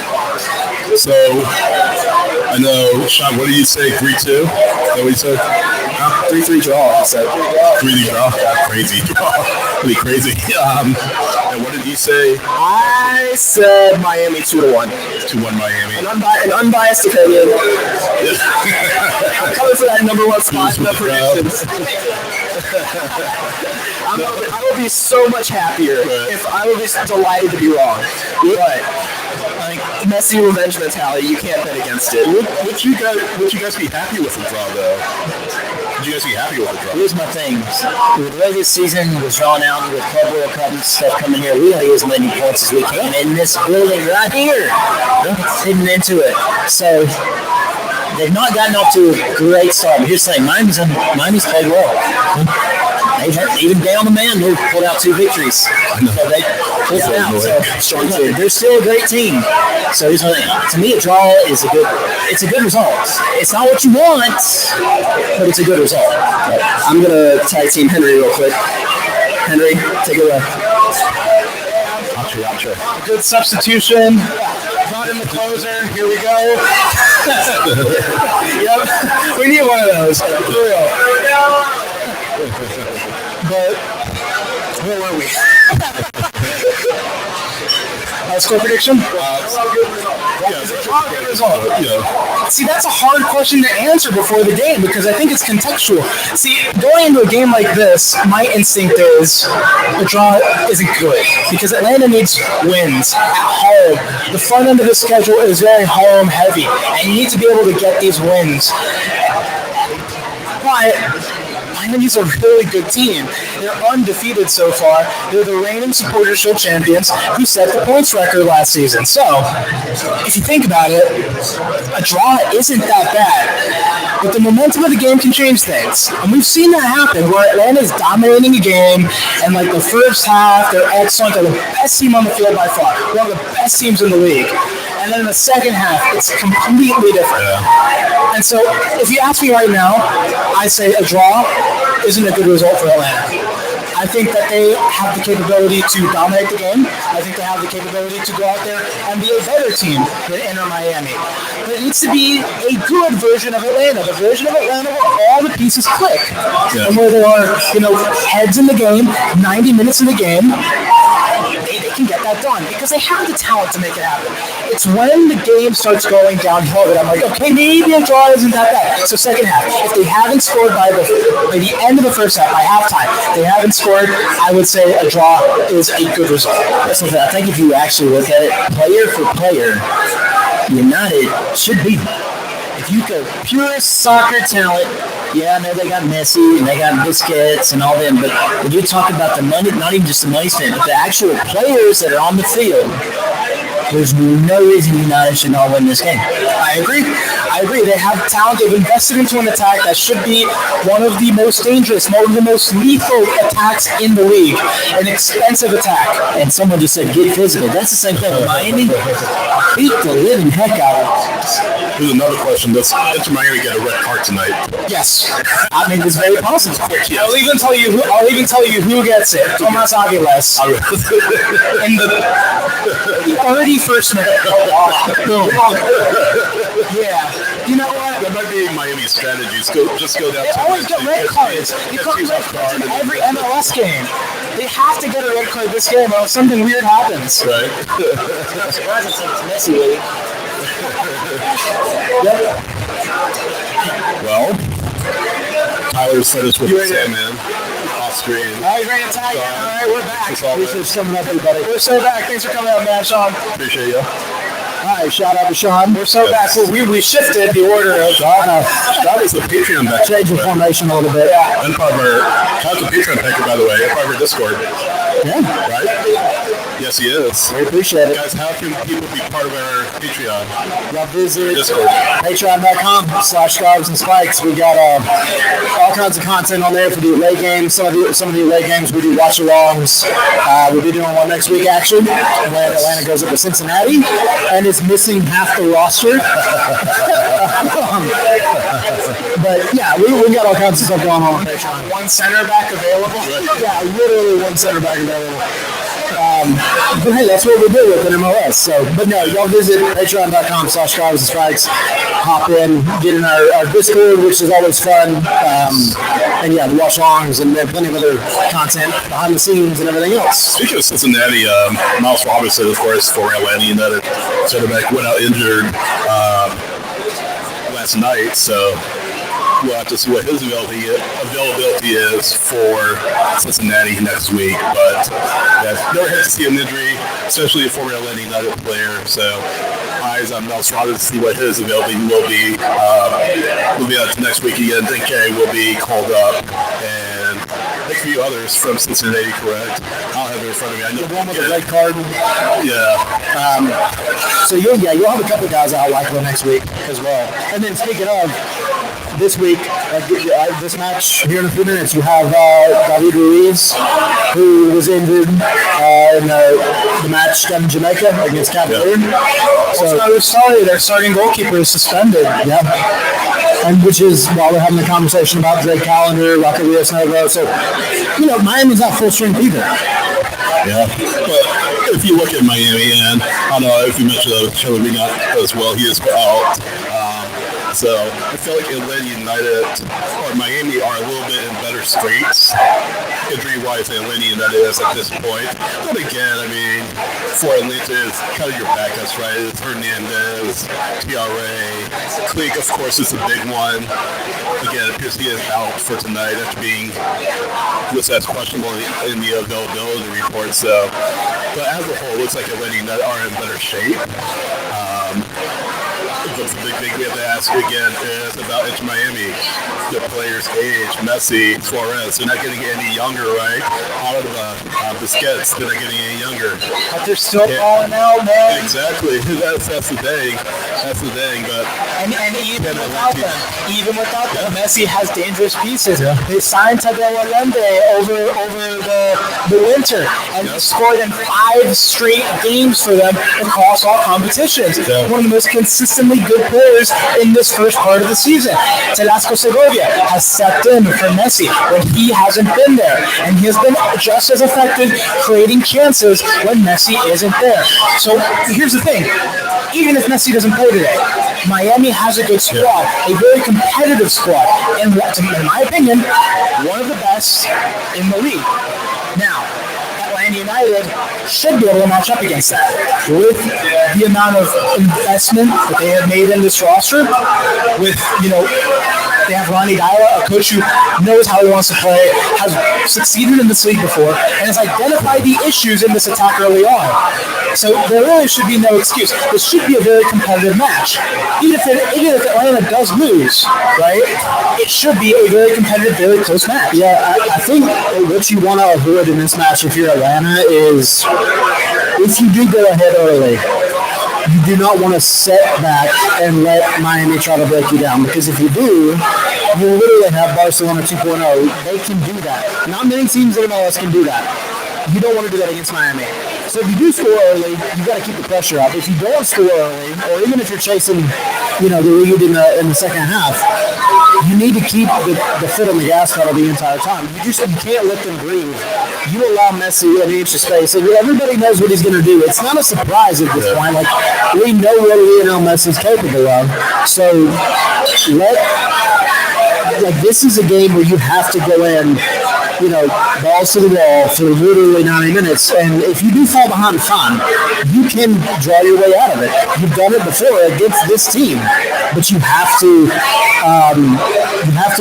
So, I know, Sean, what did you say? 3-2? Is that what you said? 3-3 draw. So 3-3 draw? Crazy draw. Pretty crazy. And what did you say? I said Miami 2-1. 2-1 Miami. An unbiased opinion. I'm coming for that number one spot in the predictions. I will be so much happier if I would be delighted to be wrong. But Messi revenge mentality, you can't bet against it. Would you guys be happy with the draw, though? Would you guys be happy with the draw? Here's my thing. With the regular season was drawn out with Club World Cup and stuff coming here, we only get as many points as we can in this building right here. Hidden into it. So they've not gotten off to a great start. But here's the thing, Miami's played well. Even down the man, they pulled out 2 victories. So they pulled it out. So they're still a great team. So here's my thing. To me, a draw is a good result. It's not what you want, but it's a good result. I'm gonna tag team Henry real quick. Henry, take it away. A good substitution. Brought in the closer. Here we go. Yep. We need one of those. For real. But where were we? Score prediction? Good result. See, that's a hard question to answer before the game because I think it's contextual. See, going into a game like this, my instinct is the draw isn't good because Atlanta needs wins at home. The front end of the schedule is very home heavy, and you need to be able to get these wins. But Miami's a really good team. They're undefeated so far. They're the reigning Supporters Shield champions who set the points record last season. So, if you think about it, a draw isn't that bad. But the momentum of the game can change things. And we've seen that happen where Atlanta's dominating a game and like the first half, they're excellent. They're the best team on the field by far. One of the best teams in the league. And then in the second half, it's completely different. And so, if you ask me right now, I say a draw isn't a good result for Atlanta. I think that they have the capability to dominate the game. I think they have the capability to go out there and be a better team than Inter Miami. But it needs to be a good version of Atlanta, the version of Atlanta where all the pieces click. And where there are, heads in the game, 90 minutes in the game, they can get that done because they have the talent to make it happen. It's when the game starts going downhill that I'm like, okay, maybe a draw isn't that bad. So second half, if they haven't scored by the end of the first half, by halftime, they haven't scored, I would say a draw is a good result. That's what I think if you actually look at it, player for player, United should be. If you go pure soccer talent, yeah, I know they got Messi and they got Busquets and all them, but when you talk about the money, not even just the money spent, but the actual players that are on the field, there's no reason United should not win this game. I agree. They have talent. They've invested into an attack that should be one of the most dangerous, one of the most lethal attacks in the league. An expensive attack. And someone just said, get physical. That's the same thing with Miami. Beat the living heck out of them. Here's another question. Does Inter Miami get a red card tonight? Yes. I mean, it's very possible. I'll even tell you who gets it. Tomas Aguilas. In the 31st minute. Boom. Yeah. You know what? That might be Miami's strategy. Just go down. They always get red cards. You can't red cards in every MLS game. They have to get a red card this game or something weird happens. Right. I'm surprised it's Messi league. Yep. Well, Tyler said us with the Sandman off screen. All right, ready to tag. All right, we're back. Thanks coming up, everybody. We're so back. Thanks for coming out, man, Sean. Appreciate you. Hi, shout out to Sean. We're so back. We shifted the order of That was the Patreon back. Change the formation a little bit. Yeah. And part of our Patreon packer, by the way, part of our Discord. Yeah. Right? Yes, he is. We appreciate it. Guys, how can people be part of our Patreon? Y'all visit Discord. patreon.com/Scarves and Spikes. We got all kinds of content on there for the late games. Some of the late games we do watch-alongs. We'll be doing one next week, actually, when Atlanta goes up to Cincinnati and is missing half the roster. But yeah, we got all kinds of stuff going on Patreon. One center back available. Yeah, literally one center back available. But hey, that's what we do with an MLS. So, but no, y'all visit patreon.com/Scarves and Spikes. Hop in, get in our Discord, which is always fun. And yeah, the watch-alongs and plenty of other content behind the scenes and everything else. Speaking of Cincinnati, Miles Robinson, of course, for Atlanta United center back, went out injured last night. So we'll have to see what his availability is for Cincinnati next week. But yeah, never had to see an injury, especially a former Atlanta United player. So eyes on Miles Robinson to see what his availability will be. We'll be out to next week again. DK will be called up, and a few others from Cincinnati, correct? I'll have it in front of me. I know The one with the red card. Yeah. So you'll have a couple of guys out likely next week as well. And then speaking of this week, this match here in a few minutes, you have David Ruiz, who was injured in the match down in Jamaica against Cape Verde. So I was sorry, their starting goalkeeper is suspended. Yeah. And which is while we're having the conversation about Drake Callender, Rocky Villasnovo. So, Miami's not full strength either. Yeah. But if you look at Miami, and I don't know if you mentioned Chillerina as well, he is out. So I feel like Atlanta United or Miami are a little bit in better straits injury-wise than Atlanta United is at this point. But again, I mean, for Atlanta, it's kind of your backups, right? It's Hernandez, TRA, Cleek, of course, is a big one. Again, it appears he is out for tonight after being listed as questionable in the availability report. So, but as a whole, it looks like Atlanta United are in better shape. But the big thing we have to ask again is about Inter Miami. The players' age, Messi, Suarez, they're not getting any younger, right? Out of the skits, they're not getting any younger. But they're still balling out, man. Exactly. That's the thing. That's the thing. But And even without them, Messi has dangerous pieces. Yeah. They signed Tadeo Allende over the winter and scored in 5 straight games for them across all competitions. Yeah. One of the most consistently good players in this first part of the season. Telasco Segovia has stepped in for Messi when he hasn't been there, and he has been just as effective creating chances when Messi isn't there. So here's the thing. Even if Messi doesn't play today, Miami has a good squad, a very competitive squad, and in my opinion, one of the best in the league. Now, Atlanta United should be able to match up against that with the amount of investment that they have made in this roster. With, they have Ronnie Dyla, a coach who knows how he wants to play, has succeeded in this league before, and has identified the issues in this attack early on. So there really should be no excuse. This should be a very competitive match. Even if Atlanta does lose, right, it should be a very competitive, very close match. Yeah, I think what you want to avoid in this match if you're Atlanta is if you do go ahead early, you do not want to sit back and let Miami try to break you down, because if you do, you literally have Barcelona 2.0. They can do that. Not many teams in MLS can do that. You don't want to do that against Miami. So if you do score early, you got to keep the pressure up. If you don't score early, or even if you're chasing, the lead in the second half, you need to keep the foot on the gas pedal the entire time. You can't let them breathe. You allow Messi an inch of space, and everybody knows what he's going to do. It's not a surprise at this point. Like, we know what Lionel Messi is capable of. So this is a game where you have to go in, balls to the wall for literally 90 minutes. And if you do fall behind, fine. You can draw your way out of it. You've done it before against this team, but you have to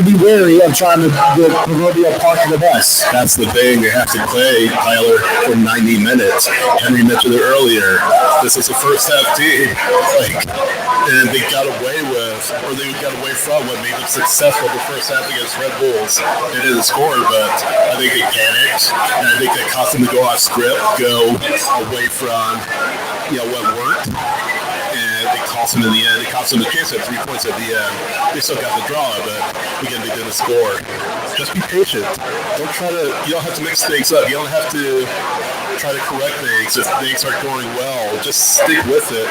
be wary of trying to the proverbial park of the bus. that's the thing. They have to play Tyler for 90 minutes. Henry mentioned it earlier. This is a first half team. And they got away from what made them successful the first half against Red Bulls. They didn't score, but I think they panicked. mistakes, and I think that caused them to go off script, go away from what worked. It cost them in the end. It cost them the chance at 3 points at the end. They still got the draw, but again, they didn't score. Just be patient. You don't have to mix things up. You don't have to try to correct things if things aren't going well. Just stick with it.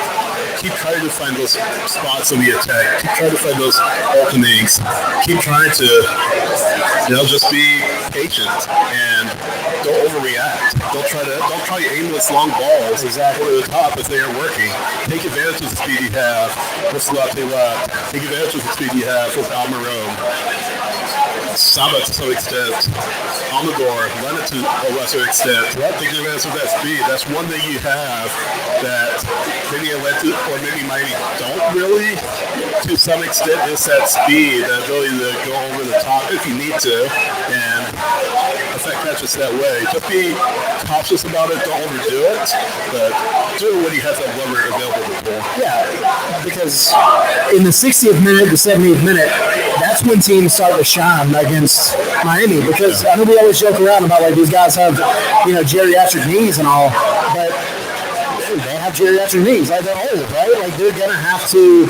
Keep trying to find those spots in the attack. Keep trying to find those openings. Keep trying to, just be patient and don't overreact. Don't try aimless long balls over the top if they aren't working. Take advantage of the speed you have with Latte Lap. Take advantage of the speed you have with Almiron. Saba to some extent, Amador, Leonard to a lesser extent. Take advantage of that speed. That's one thing you have that maybe Atlanta or maybe Miami don't really, to some extent, is that speed, that ability to go over the top if you need to, and affect matches that way. Just be cautious about it, don't overdo it, but do it when you have that lever available to pull. Yeah, because in the 60th minute, the 70th minute, that's when teams start to shine against Miami. Because I know we always joke around about like these guys have, geriatric knees and all, but they have geriatric knees. Like they're old, right? Like they're gonna have to,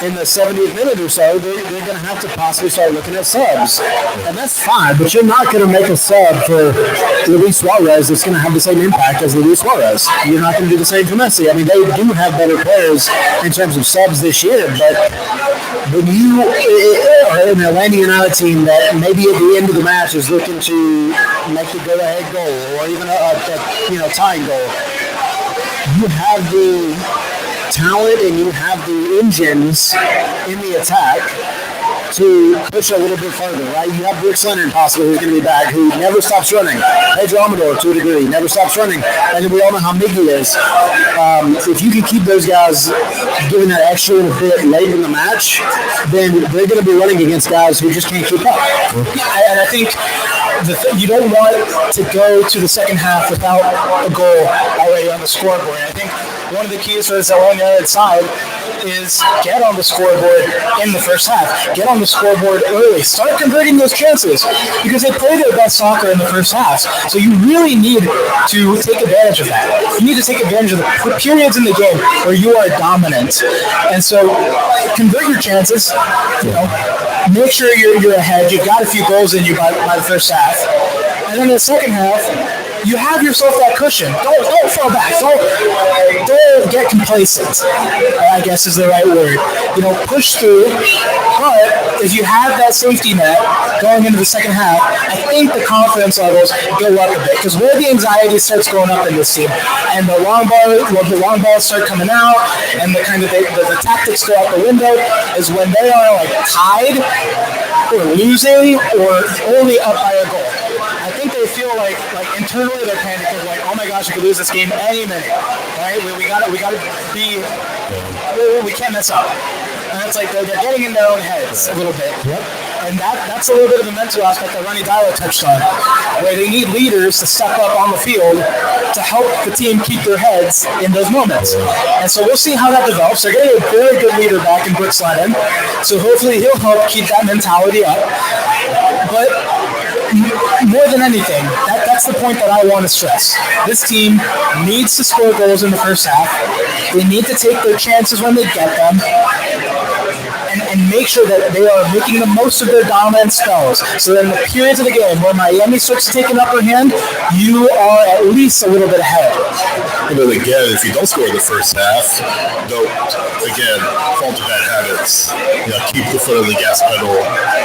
in the 70th minute or so, they're gonna have to possibly start looking at subs, and that's fine. But you're not gonna make a sub for Luis Suarez that's gonna have the same impact as Luis Suarez. You're not gonna do the same for Messi. I mean, they do have better players in terms of subs this year, but when you are an Atlanta United team that maybe at the end of the match is looking to make the go-ahead goal or even a tying goal, you have the talent and you have the engines in the attack to push a little bit further, right? You have Brooks Leonard possibly who's going to be back, who never stops running. Pedro Amador, to a degree, never stops running. And then we all know how big he is. If you can keep those guys giving that extra little bit late in the match, then they're going to be running against guys who just can't keep up. And I think you don't want to go to the second half without a goal already on the scoreboard. I think one of the keys for this Atlanta United side is get on the scoreboard in the first half. Get on the scoreboard early. Start converting those chances because they play their best soccer in the first half. So you really need to take advantage of that. You need to take advantage of the periods in the game where you are dominant. And so convert your chances. Make sure you're ahead. You've got a few goals in you by the first half. And then in the second half, you have yourself that cushion. Don't fall back. Don't get complacent, I guess is the right word. Push through. But if you have that safety net going into the second half, I think the confidence levels go up a bit. Because where the anxiety starts going up in this team, and the long balls start coming out, and the tactics go out the window, is when they are like tied or losing or only up by a goal. I think they feel like internally they're panicking, like, oh my gosh, we could lose this game any minute, right? We got to be, we can't mess up. And it's like they're getting in their own heads a little bit. Yep. And that's a little bit of the mental aspect that Ronnie Dyla touched on, where they need leaders to step up on the field to help the team keep their heads in those moments. And so we'll see how that develops. They're getting a very good leader back in Brooks Lennon, so hopefully he'll help keep that mentality up. But more than anything, that's the point that I want to stress. This team needs to score goals in the first half. They need to take their chances when they get them. And make sure that they are making the most of their dominant spells. So that in the periods of the game where Miami starts to take an upper hand, you are at least a little bit ahead. And then again, if you don't score in the first half, don't, again, fall to bad habits. Keep the foot on the gas pedal.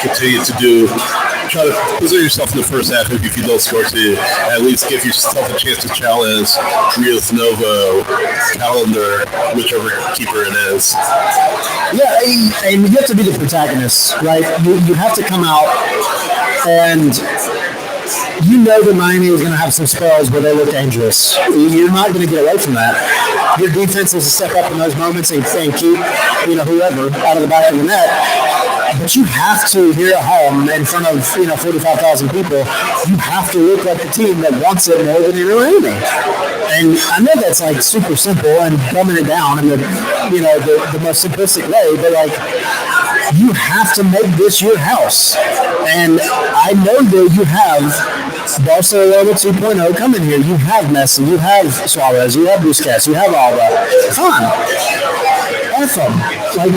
Continue to try to position yourself in the first half if you don't score to at least give yourself a chance to challenge Rios Novo, Calendar, whichever keeper it is. Yeah, and you have to be the protagonist, right? You have to come out and that Miami is going to have some spells where they look dangerous. You're not going to get away from that. Your defense is to step up in those moments and keep, whoever out of the back of the net. But you have to, here at home, in front of 45,000 people, you have to look like the team that wants it more than anything. And I know that's like super simple and dumbing it down in the most simplistic way, but you have to make this your house. And I know that you have Barcelona 2.0 coming here. You have Messi, you have Suarez, you have Busquets, you have all that. Come on. F them. Like,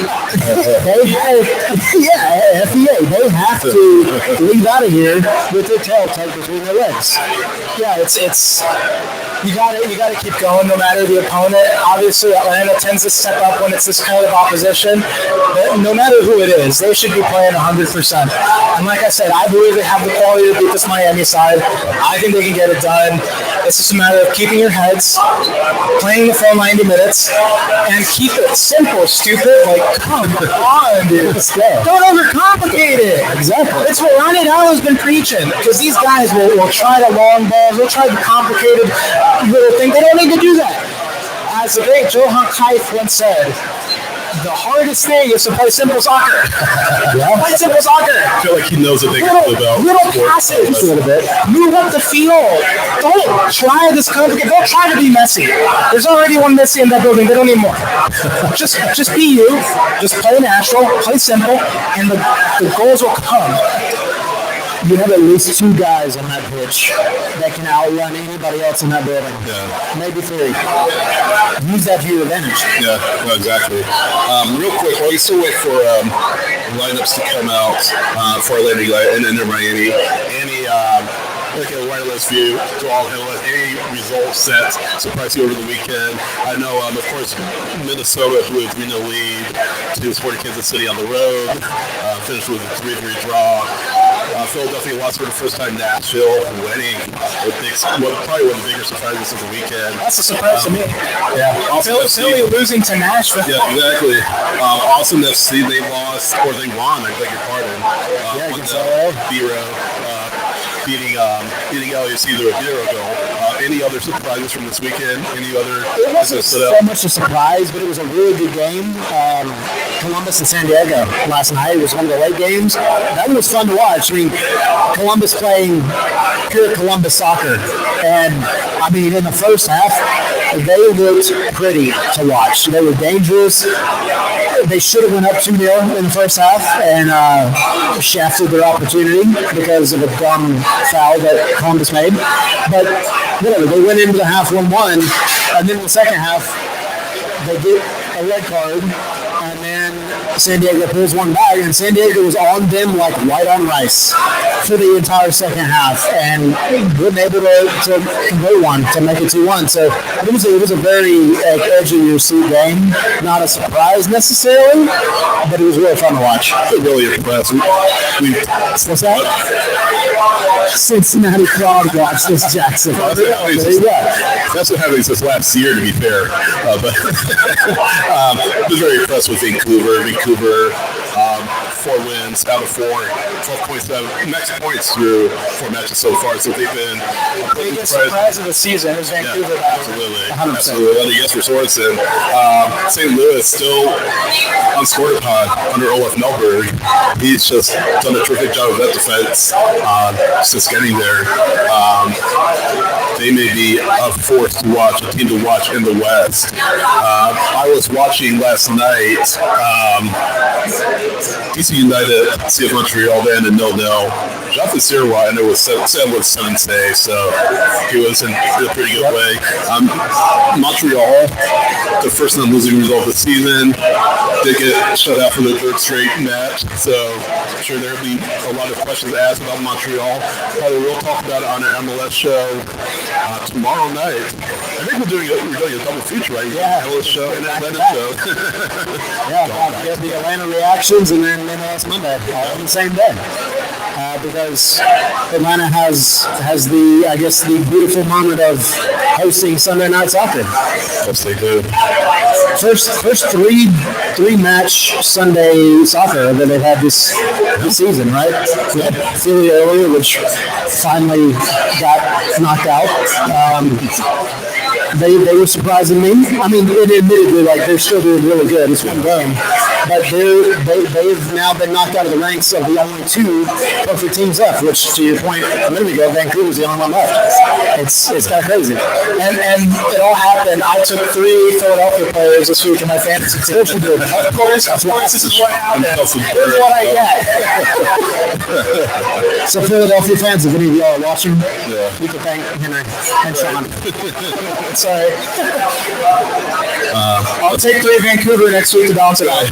FEA, they have to leave out of here with their tail tucked between their legs. Yeah, it's you gotta keep going no matter the opponent. Obviously, Atlanta tends to step up when it's this kind of opposition, but no matter who it is, they should be playing 100%. And like I said, I believe they have the quality to beat this Miami side. I think they can get it done. It's just a matter of keeping your heads, playing the full 90 minutes, and keep it simple, stupid. Like, come on, dude. Don't overcomplicate it. Exactly. It's what Lionel has been preaching, because these guys will try the long balls, they'll try the complicated little thing. They don't need to do that. As the great Johan Cruyff once said, the hardest thing is to play simple soccer. Play simple soccer. I feel like he knows a thing about little passes. A little bit. Move up the field. Don't try this complicated. Don't try to be Messi. There's already one Messi in that building. They don't need more. Just be you. Just play natural. Play simple, and the goals will come. You have at least 2 guys on that pitch that can outrun anybody else in that building. Yeah. Maybe 3. Use that to your advantage. Yeah, no, exactly. Real quick, while you still wait for lineups to come out for Atlanta and then Miami, any like a wireless view to all analysts, any results that surprised you over the weekend? I know, of course, Minnesota with Reno lead to Sporting Kansas City on the road, finished with a 3-3 draw. Philadelphia lost for the first time. Nashville winning. Probably one of the bigger surprises of the weekend. That's a surprise to me. Yeah. Philly losing to Nashville. Yeah, exactly. Awesome FC, they lost, or they won, I beg your pardon. Against LA. B-Row, beating LAFC to a 0 goal. Any other surprises from this weekend? Any other? It wasn't so much a surprise, but it was a really good game. Columbus and San Diego last night. It was one of the late games. That one was fun to watch. I mean, Columbus playing pure Columbus soccer. And, I mean, in the first half, they looked pretty to watch. They were dangerous. They should have went up 2-0 in the first half and shafted their opportunity because of a dumb foul that Columbus made. But whatever, they went into the half 1-1, and then in the second half, they get a red card, and then San Diego pulls one back, and San Diego was on them like white on rice for the entire second half, and wasn't able to convert one to make it 2-1. So it was a very edge of your seat game. Not a surprise necessarily, but it was really fun to watch. Really impressed. What's that? Cincinnati crowd watch this Jackson. That's what happened this last year, to be fair. But I was very impressed with Vancouver. 4 wins out of 4, 12.7 max points through 4 matches so far. So they've been the biggest surprise of the season is Vancouver. Yeah, absolutely. Yes, for Sorensen. St. Louis still unscored upon under Olaf Melberg. He's just done a terrific job of that defense. Just getting there. They may be a force to watch, a team to watch in the West. I was watching last night. DC United, CF Montreal, then and 0-0. Jonathan Sirois, and it was 7 saves, so he was in a pretty good way. Montreal, the first non-losing result of the season, did get shut out for the 3rd straight match, so I'm sure there'll be a lot of questions asked about Montreal. Probably we'll talk about it on our MLS show tomorrow night. I think we're doing a double feature, right? Yeah. MLS show and Atlanta show. Yeah, the Atlanta reactions and then MLS Monday all on the same day. Because Atlanta has the beautiful moment of hosting Sunday Night Soccer. Yes, they do. First three match Sunday soccer that they've had this season, right? We had Philly earlier, which finally got knocked out. They were surprising me. I mean, admittedly, like they're still doing really good. It's one game, but they've now been knocked out of the ranks of the only two perfect teams left, which, to your point a minute ago, Vancouver's the only one left. It's kind of crazy. And it all happened. I took 3 Philadelphia players this week in my fantasy team. Of course, this is what happened. This is what I get. So Philadelphia fans, if any of y'all are watching, you can thank Henry and Sean. Sorry. I'll take 3 Vancouver next week to balance it out.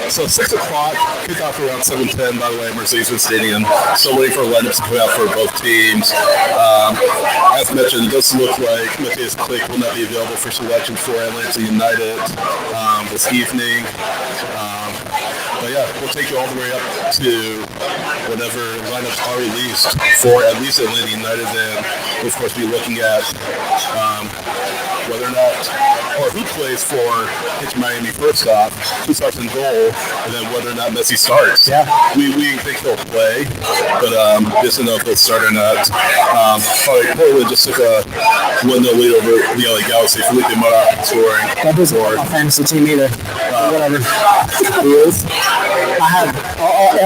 So 6 o'clock, kickoff around 7:10. By the way, Mercedes-Benz Stadium. Still waiting for lineups to come out for both teams. As mentioned, it does look like Matthias Klick will not be available for selection for Atlanta United this evening. But yeah, we'll take you all the way up to whatever lineups are released for at least Atlanta United. Then we'll of course be looking at whether or not, or who plays for Miami first off, who starts in goal, and then whether or not Messi starts. Yeah. We think he'll play, but just to know if he'll start or not. Portland just took a 1-0 lead over the LA Galaxy. Felipe Mora scoring. That doesn't help my fantasy team either. Whatever. Who is? I have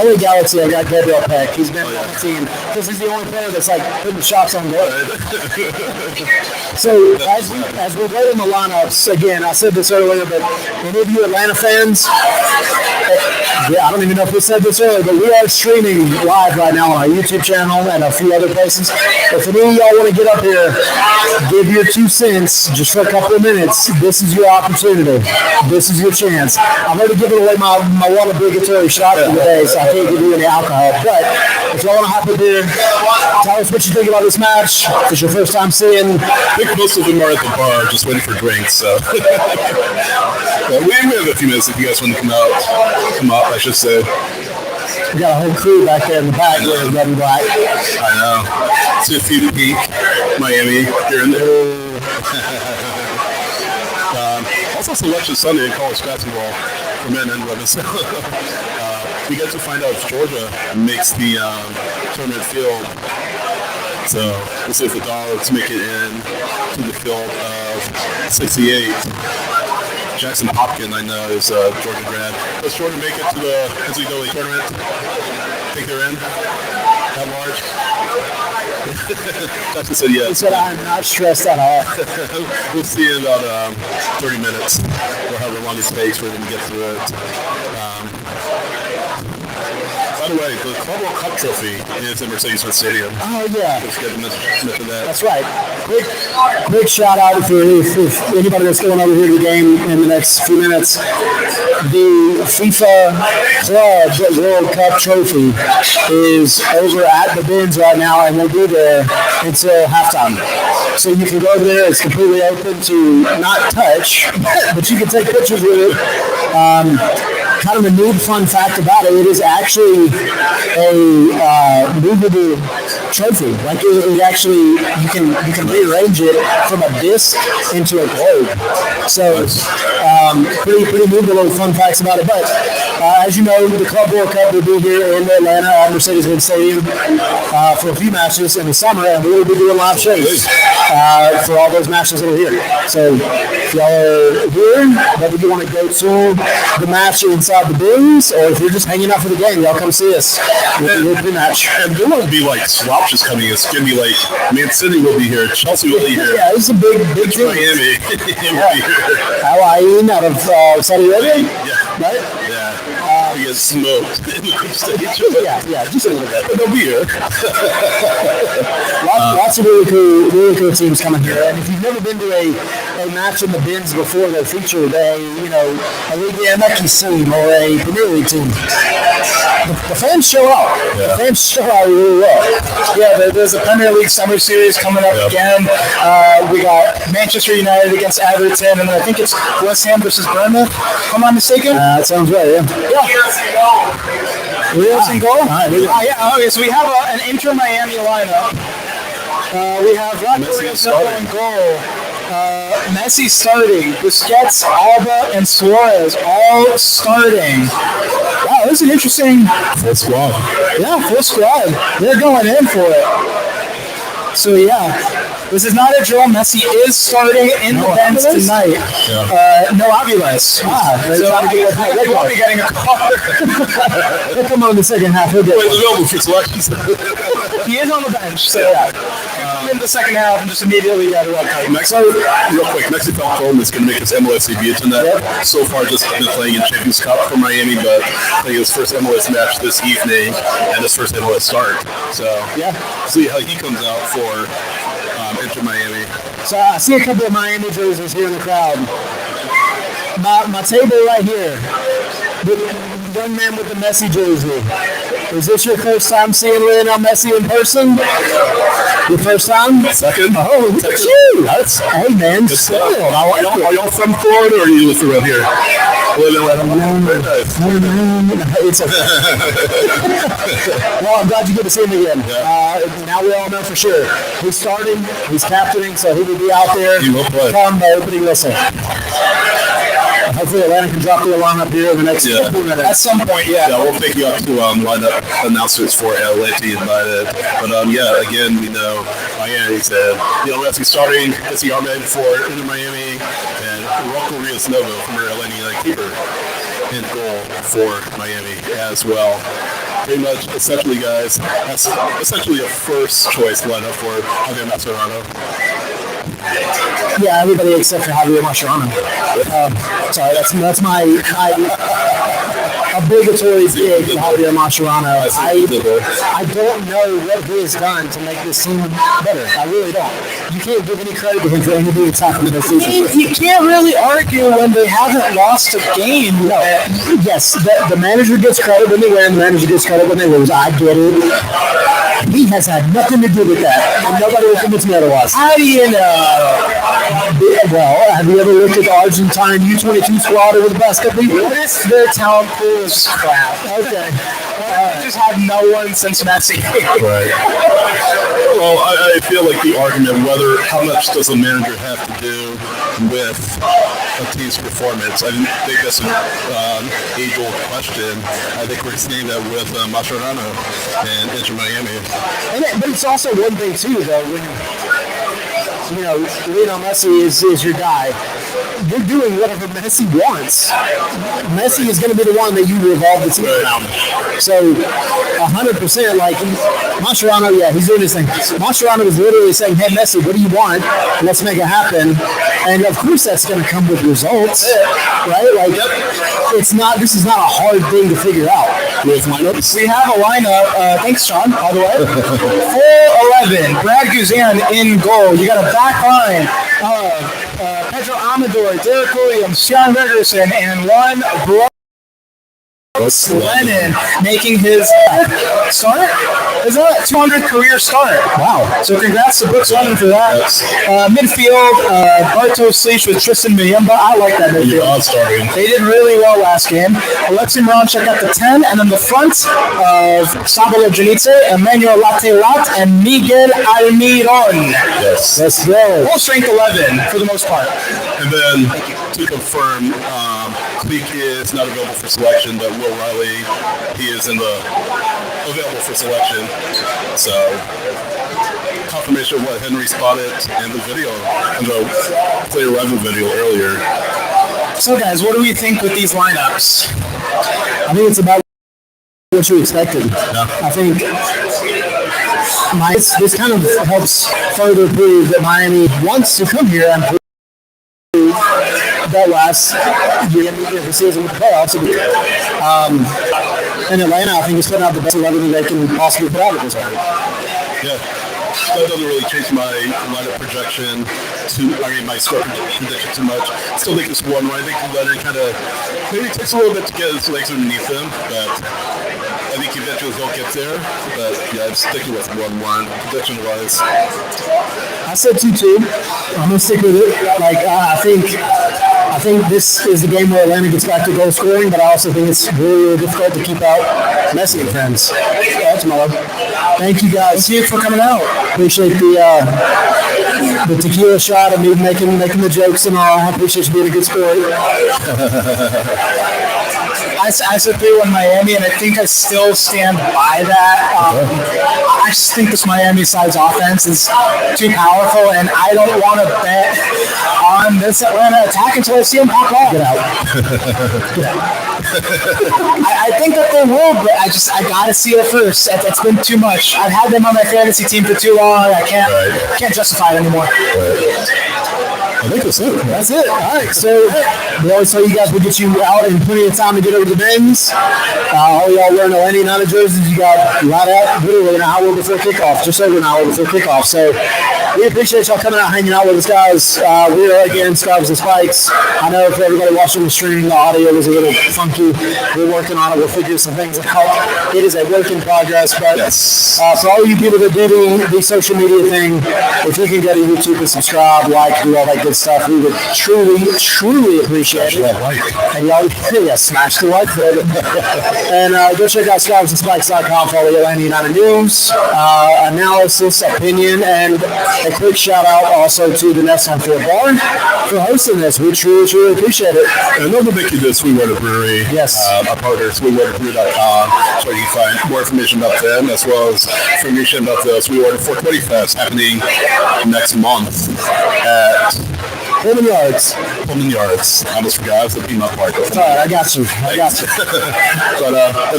LA Galaxy. I got Gabriel Peck. He's been on the team because he's the only player that's like putting shots on goal. So as we're waiting the lineups, again, I said this earlier, but any of you Atlanta fans, I don't even know if we said this earlier, but we are streaming live right now on our YouTube channel and a few other places. If any of y'all want to get up here, give your 2 cents just for a couple of minutes, this is your opportunity. This is your chance. I've already given away my one obligatory shot for the day, so I can't give you any alcohol. But if y'all want to hop up here, tell us what you think about this match. If it's your first time seeing. I think most of them are at the bar just waiting for drinks, so. Well, we have a few minutes if you guys want to come up, I should say. We got a whole crew back there in the back wearing red and black. I know. It's a few peak, Miami, here and there. Also Selection Sunday in college basketball for men and women. So, we get to find out if Georgia makes the tournament field. So we'll see if the Dogs make it in to the field of 68. Jackson Hopkins, I know, is a Georgia grad. Does Georgia make it to the NCAA tournament? Think they're in? That large? Jackson said yes. He said, I'm not stressed at all. We'll see in about 30 minutes or however long it takes for them to get through it. By the way, the Club World Cup trophy is in Mercedes-Benz Stadium. Oh, yeah. Just got to mention that. That's right. Quick shout out for if anybody that's going over here to the game in the next few minutes. The FIFA Club World Cup trophy is over at the bins right now and will be there until halftime. So you can go over there. It's completely open to not touch, but you can take pictures with it. Kind of a neat fun fact about it, it is actually a movable trophy. Like it actually, you can rearrange it from a disc into a globe. So pretty neat little fun facts about it. But as you know, the Club World Cup will be here in Atlanta at Mercedes-Benz Stadium for a few matches in the summer, and we will be doing live shows for all those matches that are here. So if y'all are here, whether you want to go to the match inside the bins, or if you're just hanging out for the game, y'all come see us. We'll Prematch. And there won't be like swapshes coming. It's going to be like Man City will be here, Chelsea will be here. Yeah, it's a big team. Miami will be here. Hawaii out of Saudi Arabia. Yeah. Right? Yeah. We get smoked in the group stage. Yeah, just a little bit. But they'll be here. Lots of really cool teams coming here. And if you've never been to a match in the bins before, they're featured a League MX team or a Premier League team. The fans show up. Yeah. The fans show out really well. Yeah, there's a Premier League Summer Series coming up again. We got Manchester United against Everton, and then I think it's West Ham versus Bournemouth, if I'm not mistaken. That sounds right, yeah. Wheels and goal? Okay, so we have an Inter Miami lineup. We have Rodrigo in goal. Messi starting. Busquets, Alba, and Suarez all starting. Wow, this is an interesting... Full squad. Yeah, full squad. They're going in for it. So yeah, this is not a drill. Messi is starting in the bench tonight. No Aviles. So you won't be getting a car. He'll come on in the second half. He'll get Wait, available for selections. He is on the bench, so yeah. Come in the second half and just immediately got a red card. Real quick, Mexico home is going to make his MLS debut tonight. So far, just been playing in Champions Cup for Miami, but playing his first MLS match this evening and his first MLS start. So Yeah. see how he comes out for Inter Miami. So I see a couple of Miami jerseys here in the crowd. My table right here. The young man with the Messi jersey. Is this your first time seeing Lionel Messi in person? Your first time? Second. Oh, look at you. Hey, man. Good stuff. Are y'all from Florida or are you live around here? Very nice. It's okay. Well, I'm glad you get to see him again. Now we all know for sure. He's starting, he's captaining, so he will be out there. He will play. Come by opening whistle. Hopefully Atlanta can drop the alarm up here in the next couple minutes. At some point, Yeah, we'll pick you up to lineup announcements for Atlanta United. But again, we know Miami said, Messi starting as the armband for Inter Miami, and Rocco Rios Novo, former Atlanta United keeper, in goal for Miami as well. Pretty much, essentially, guys, that's essentially a first choice lineup for Javier Mascherano. Yeah, everybody except for Javier Mascherano. Sorry, that's my obligatory dig for Javier Mascherano. I don't know what he has done to make this team better. I really don't. You can't give any credit to him for anything that's happened this season. You can't really argue when they haven't lost a game. No. Yes, the manager gets credit when they win, the manager gets credit when they lose. I get it. He has had nothing to do with that, and nobody will convince me otherwise. How do you know? Well, have you ever looked at the Argentine U22 squad over the past couple of years? What if their talent pool is crap? Okay. They just have no one since Messi. Right. Well, I feel like the argument how much does a manager have to do with a team's performance? I think that's an age-old question. I think we're seeing that with Mascherano and Inter Miami. But it's also one thing too, though. When Lionel Messi is your guy, you're doing whatever Messi wants. Messi is going to be the one that you revolve the team around. So, 100%, like, Mascherano, he's doing his thing. Mascherano was literally saying, hey, Messi, what do you want? Let's make it happen. And, of course, that's going to come with results, right? Like, this is not a hard thing to figure out. With lineups. We have a lineup. Thanks, Sean, by the way. 4-11. Brad Guzan in goal. You got a back line of Pedro Amador, Derek Williams, Sean Gregerson, and one Lennon making his start. Is that 200th career start? Wow. So congrats to Brooks Lennon for that. Midfield, Bartosz Slić with Tristan Miyamba. I like that midfield. They did really well last game. Alexei Moranchuk at the 10, and then the front of Sabalo Janice, Emmanuel Latelat, and Miguel Almiron. Yes. Let's go. Full strength 11 for the most part. And then to confirm, Cleek is not available for selection, but Will Riley, he is available for selection. So confirmation of what Henry spotted in the video, in the player rival video earlier. So guys, what do we think with these lineups? I think it's about what you expected. Yeah. I think this kind of helps further prove that Miami wants to come here and prove that last year of the season with the playoffs. In Atlanta, I think it's putting out the best 11 that they can possibly put out at this point. Yeah. That doesn't really change my lineup projection my score prediction too much. Still think it's 1-1. I think Leonard maybe takes a little bit to get his legs underneath him, but I think eventually he'll get there. But I'm sticking with 1-1 prediction-wise. I said 2-2. I'm gonna stick with it. I think this is the game where Atlanta gets back to goal scoring, but I also think it's really, really difficult to keep out Messi and friends. That's my love. Thank you guys. Thank you for coming out. Appreciate the tequila shot and me making the jokes and all. I appreciate you being a good sport. I I said 3-1 Miami, and I think I still stand by that. I just think this Miami side's offense is too powerful, and I don't want to bet on this Atlanta attack until I see them pop off. Get out. I think that they will, but I gotta see it first. It's been too much. I've had them on my fantasy team for too long. I can't justify it anymore. I think that's it. That's it. All right. So we always tell you guys we'll get you out in plenty of time to get over to the bins. All y'all wearing Atlanta United jerseys, you got right out literally an hour before kickoff, just over an hour before kickoff. So we appreciate y'all coming out, hanging out with us, guys. We are again Scarves and Spikes. I know for everybody watching the stream, the audio was a little funky. We're working on it. We'll figure some things out. It is a work in progress, but for all you people that do the social media thing, if you can go to YouTube and subscribe, like, do all that good stuff, we would truly appreciate it. And y'all, smash the like button. And go check out scarvesandspikes.com for all the Atlanta United news, analysis, opinion, and a quick shout out also to the Nest on Field Bar for hosting this. We truly appreciate it. And another big thing is Sweetwater Brewery. Yes. Our partner, sweetwaterbrewery.com, so you can find more information about them as well as information about the Sweetwater 420 Fest happening next month at Pullman Yards. I almost forgot. I was looking up part. All right, I got you. But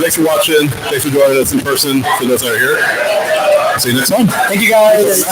thanks for watching. Thanks for joining us in person for those that are here. See you next time. Thank you guys.